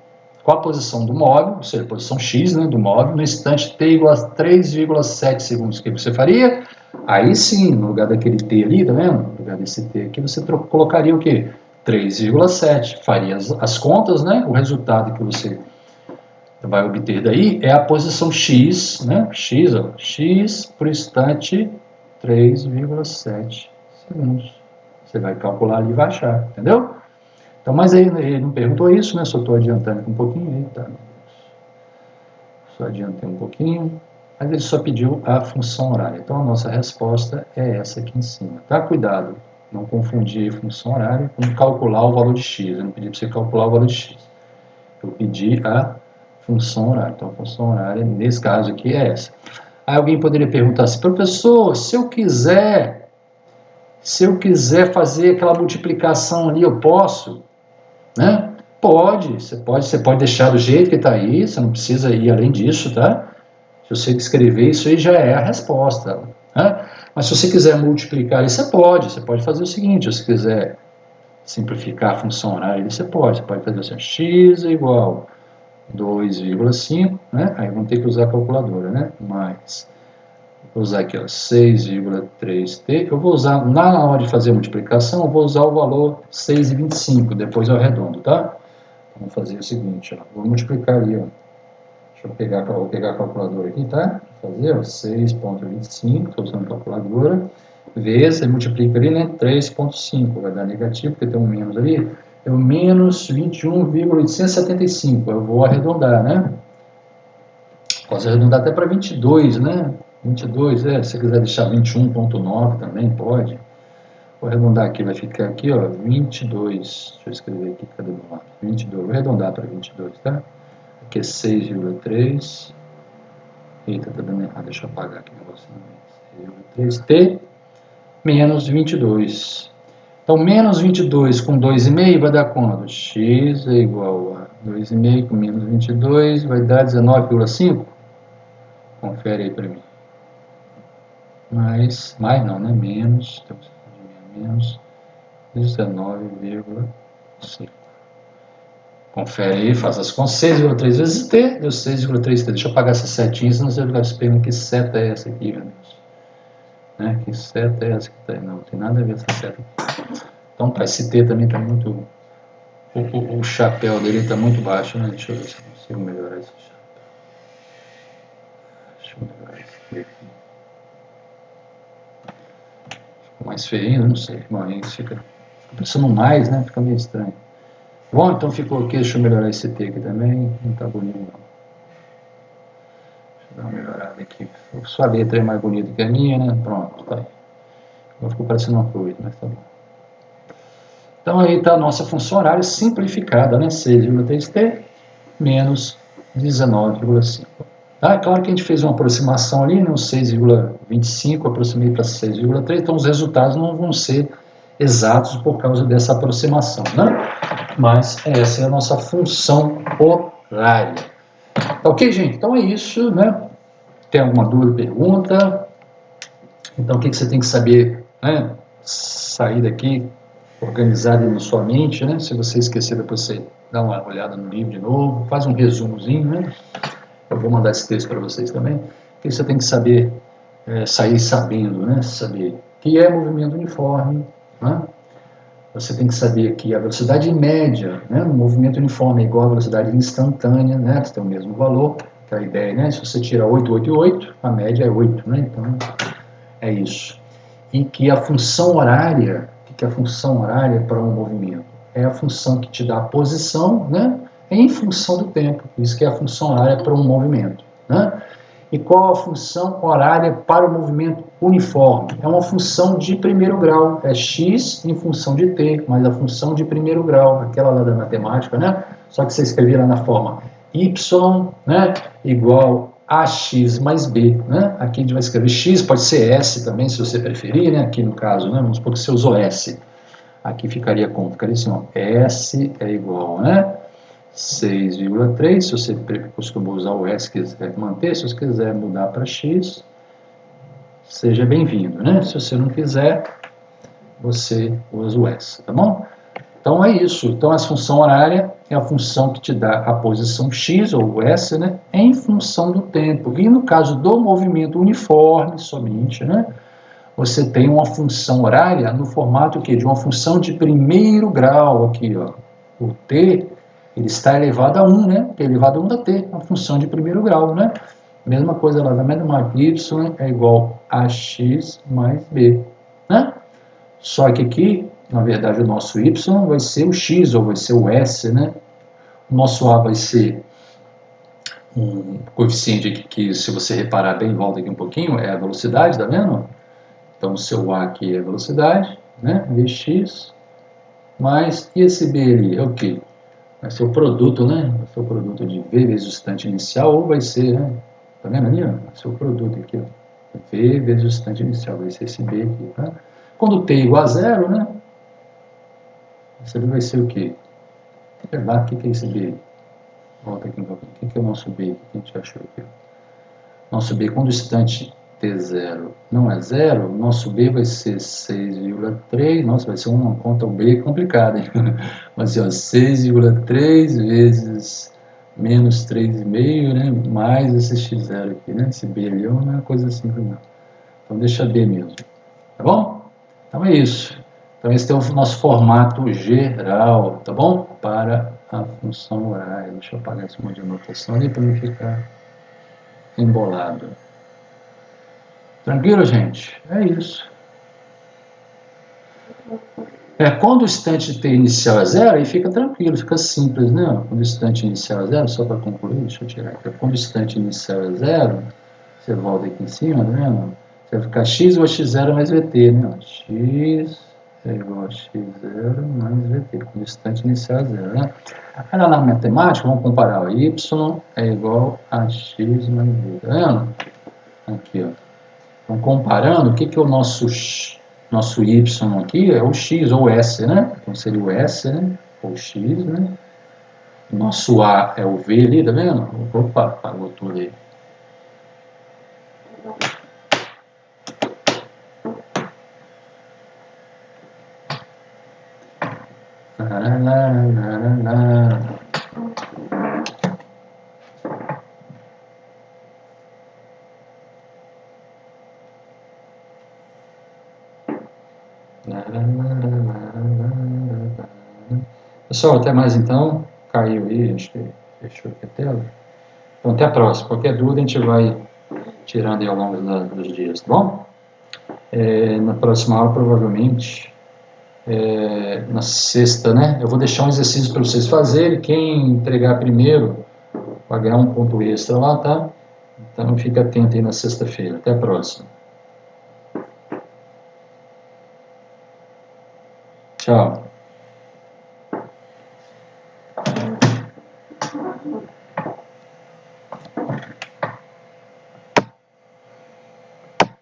Qual a posição do móvel, ou seja, a posição X, né, do móvel, no instante T igual a 3,7 segundos, o que você faria? Aí sim, no lugar daquele T ali, tá vendo? No lugar desse T aqui, você colocaria o quê? 3,7. Faria as contas, né? O resultado que você vai obter daí é a posição X, né? X, ó, X por instante 3,7 segundos. Você vai calcular ali e vai achar, entendeu? Então, mas aí ele não perguntou isso, né? Só estou adiantando aqui um pouquinho. Eita, só adiantei um pouquinho. Mas ele só pediu a função horária. Então, a nossa resposta é essa aqui em cima. Tá? Cuidado, não confundir função horária com calcular o valor de x. Eu não pedi para você calcular o valor de x. Eu pedi a função horária. Então, a função horária, nesse caso aqui, é essa. Aí alguém poderia perguntar assim, professor, se eu quiser fazer aquela multiplicação ali, eu posso? Né? Você pode deixar do jeito que está aí, você não precisa ir além disso, tá? Se você escrever, isso aí já é a resposta, né? Mas se você quiser multiplicar, você pode fazer o seguinte, se você quiser simplificar a função horária, você pode fazer assim, x é igual a 2,5, né? Aí vamos ter que usar a calculadora, né? Mais, vou usar aqui, ó, 6,3t, eu vou usar, na hora de fazer a multiplicação, eu vou usar o valor 6,25, depois eu arredondo, tá? Vamos fazer o seguinte, ó, vou multiplicar ali, ó. Vou pegar a calculadora aqui, tá? Vou fazer, ó, 6,25, estou usando a calculadora, vezes, aí multiplica ali, né? 3,5, vai dar negativo, porque tem um menos ali, é o menos 21,875, eu vou arredondar, né? Posso arredondar até para 22, né? 22, se você quiser deixar 21,9 também pode. Vou arredondar aqui, vai ficar aqui, ó, 22. Deixa eu escrever aqui, cadê o lado? 22, vou arredondar para 22, tá? Aqui é 6,3. Eita, tá dando errado, deixa eu apagar aqui o negócio. 6,3t menos 22. Então, menos 22 com 2,5 vai dar quanto? X é igual a 2,5 com menos 22 vai dar 19,5. Confere aí para mim. Mais não, né? Menos 19,5. Confere aí, faz as contas. 6,3 vezes t, deu 6,3t. Deixa eu apagar essa setinha, senão você vai ficar se perguntando que seta é essa aqui, meu Deus. Né? Que seta é essa que tá aí? Não tem nada a ver com essa seta aqui. Então, tá, esse t também está muito... O chapéu dele está muito baixo, né? Deixa eu ver se eu consigo melhorar esse chapéu. Deixa eu melhorar esse t aqui. Mais feio, não sei. Bom, aí fica pensando mais, né? Fica meio estranho. Bom, então ficou aqui. Deixa eu melhorar esse T aqui também. Não tá bonito, não. Deixa eu dar uma melhorada aqui. Sua letra é mais bonita que a minha, né? Pronto, tá aí. Agora ficou parecendo uma fluida, mas tá bom. Então aí tá a nossa função horária simplificada, né? 6,3T menos 19,5. Tá? É claro que a gente fez uma aproximação ali, né? O 6,25 aproximei para 6,3, então os resultados não vão ser exatos por causa dessa aproximação, né? Mas essa é a nossa função horária. Ok, gente? Então é isso, né? Tem alguma dúvida, pergunta? Então o que você tem que saber, né? sair daqui organizado na sua mente, né? Se você esquecer, depois você dá uma olhada no livro de novo, faz um resumozinho, né? Eu vou mandar esse texto para vocês também, porque você tem que saber, sair sabendo, né? Saber que é movimento uniforme, né? Você tem que saber que a velocidade média, né, no movimento uniforme é igual à velocidade instantânea, né, que tem o mesmo valor, que é a ideia, né, se você tira 8, 8 e 8, a média é 8, né, então é isso. E que a função horária, o que é a função horária para um movimento? É a função que te dá a posição, né, em função do tempo, isso que é a função horária para um movimento, né. E qual a função horária para o movimento uniforme? É uma função de primeiro grau, é x em função de t, mas a função de primeiro grau, aquela lá da matemática, né? Só que você escrevia lá na forma y, né, igual a x mais b, né? Aqui a gente vai escrever x, pode ser s também, se você preferir, né? Aqui no caso, né? Vamos supor que você usou s. Aqui ficaria como? Ficaria assim, ó, s é igual, né? 6,3, se você costumou usar o S, quiser manter, se você quiser mudar para X, seja bem-vindo, né? Se você não quiser, você usa o S, tá bom? Então é isso. Então a função horária é a função que te dá a posição X, ou o S, né? Em função do tempo. E no caso do movimento uniforme somente, né? Você tem uma função horária no formato que de uma função de primeiro grau aqui, ó. O T, ele está elevado a 1, né? Que é elevado a 1 da T, uma função de primeiro grau, né? Mesma coisa lá da matemática, Y é igual a X mais B, né? Só que aqui, na verdade, o nosso Y vai ser o X, ou vai ser o S, né? O nosso A vai ser um coeficiente aqui que, se você reparar bem, volta aqui um pouquinho, é a velocidade, tá vendo? Então, o seu A aqui é a velocidade, né? Vx, mais, e esse B ali é o quê? Vai ser o produto, né? Vai ser o produto de V vezes o instante inicial, ou vai ser, né? Tá vendo ali, ó? Vai ser o produto aqui, ó. V vezes o instante inicial, vai ser esse B aqui, tá? Quando T é igual a zero, né? Esse ali vai ser o quê? Sei lá, o que é esse B? Volta aqui um pouquinho. O que é o nosso B? O que a gente achou aqui? Nosso B, quando o instante T0 não é zero, nosso B vai ser 6,3, nossa, vai ser uma conta B complicada, hein? Mas, ó, 6,3 vezes menos 3,5, né? Mais esse x0 aqui, né? Esse B ali não é uma coisa simples, não. Então, deixa B mesmo, tá bom? Então, é isso. Então, esse é o nosso formato geral, tá bom? Para a função horária. Deixa eu apagar esse monte de anotação ali para não ficar embolado. Tranquilo, gente? É isso. Quando o instante T inicial é zero, aí fica tranquilo, fica simples, né? Quando o instante inicial é zero, só para concluir, deixa eu tirar aqui. Quando o instante inicial é zero, você volta aqui em cima, tá vendo? Você vai ficar x igual a x0 mais vt, né? X é igual a x0 mais vt, quando o instante inicial é zero, né? Aí lá na matemática, vamos comparar, ó, y é igual a x mais v, tá vendo? Aqui, ó. Então, comparando, o que é o nosso y aqui? É o x, ou s, né? Então, seria o s, né? Ou x, né? Nosso a é o v ali, tá vendo? Opa, apagou tudo aí. Pessoal, até mais então. Caiu aí, acho que fechou aqui a tela. Então, até a próxima. Qualquer dúvida a gente vai tirando aí ao longo dos dias, tá bom? Na próxima aula, provavelmente, na sexta, né? Eu vou deixar um exercício para vocês fazerem. Quem entregar primeiro vai ganhar um ponto extra lá, tá? Então, fique atento aí na sexta-feira. Até a próxima. Tchau.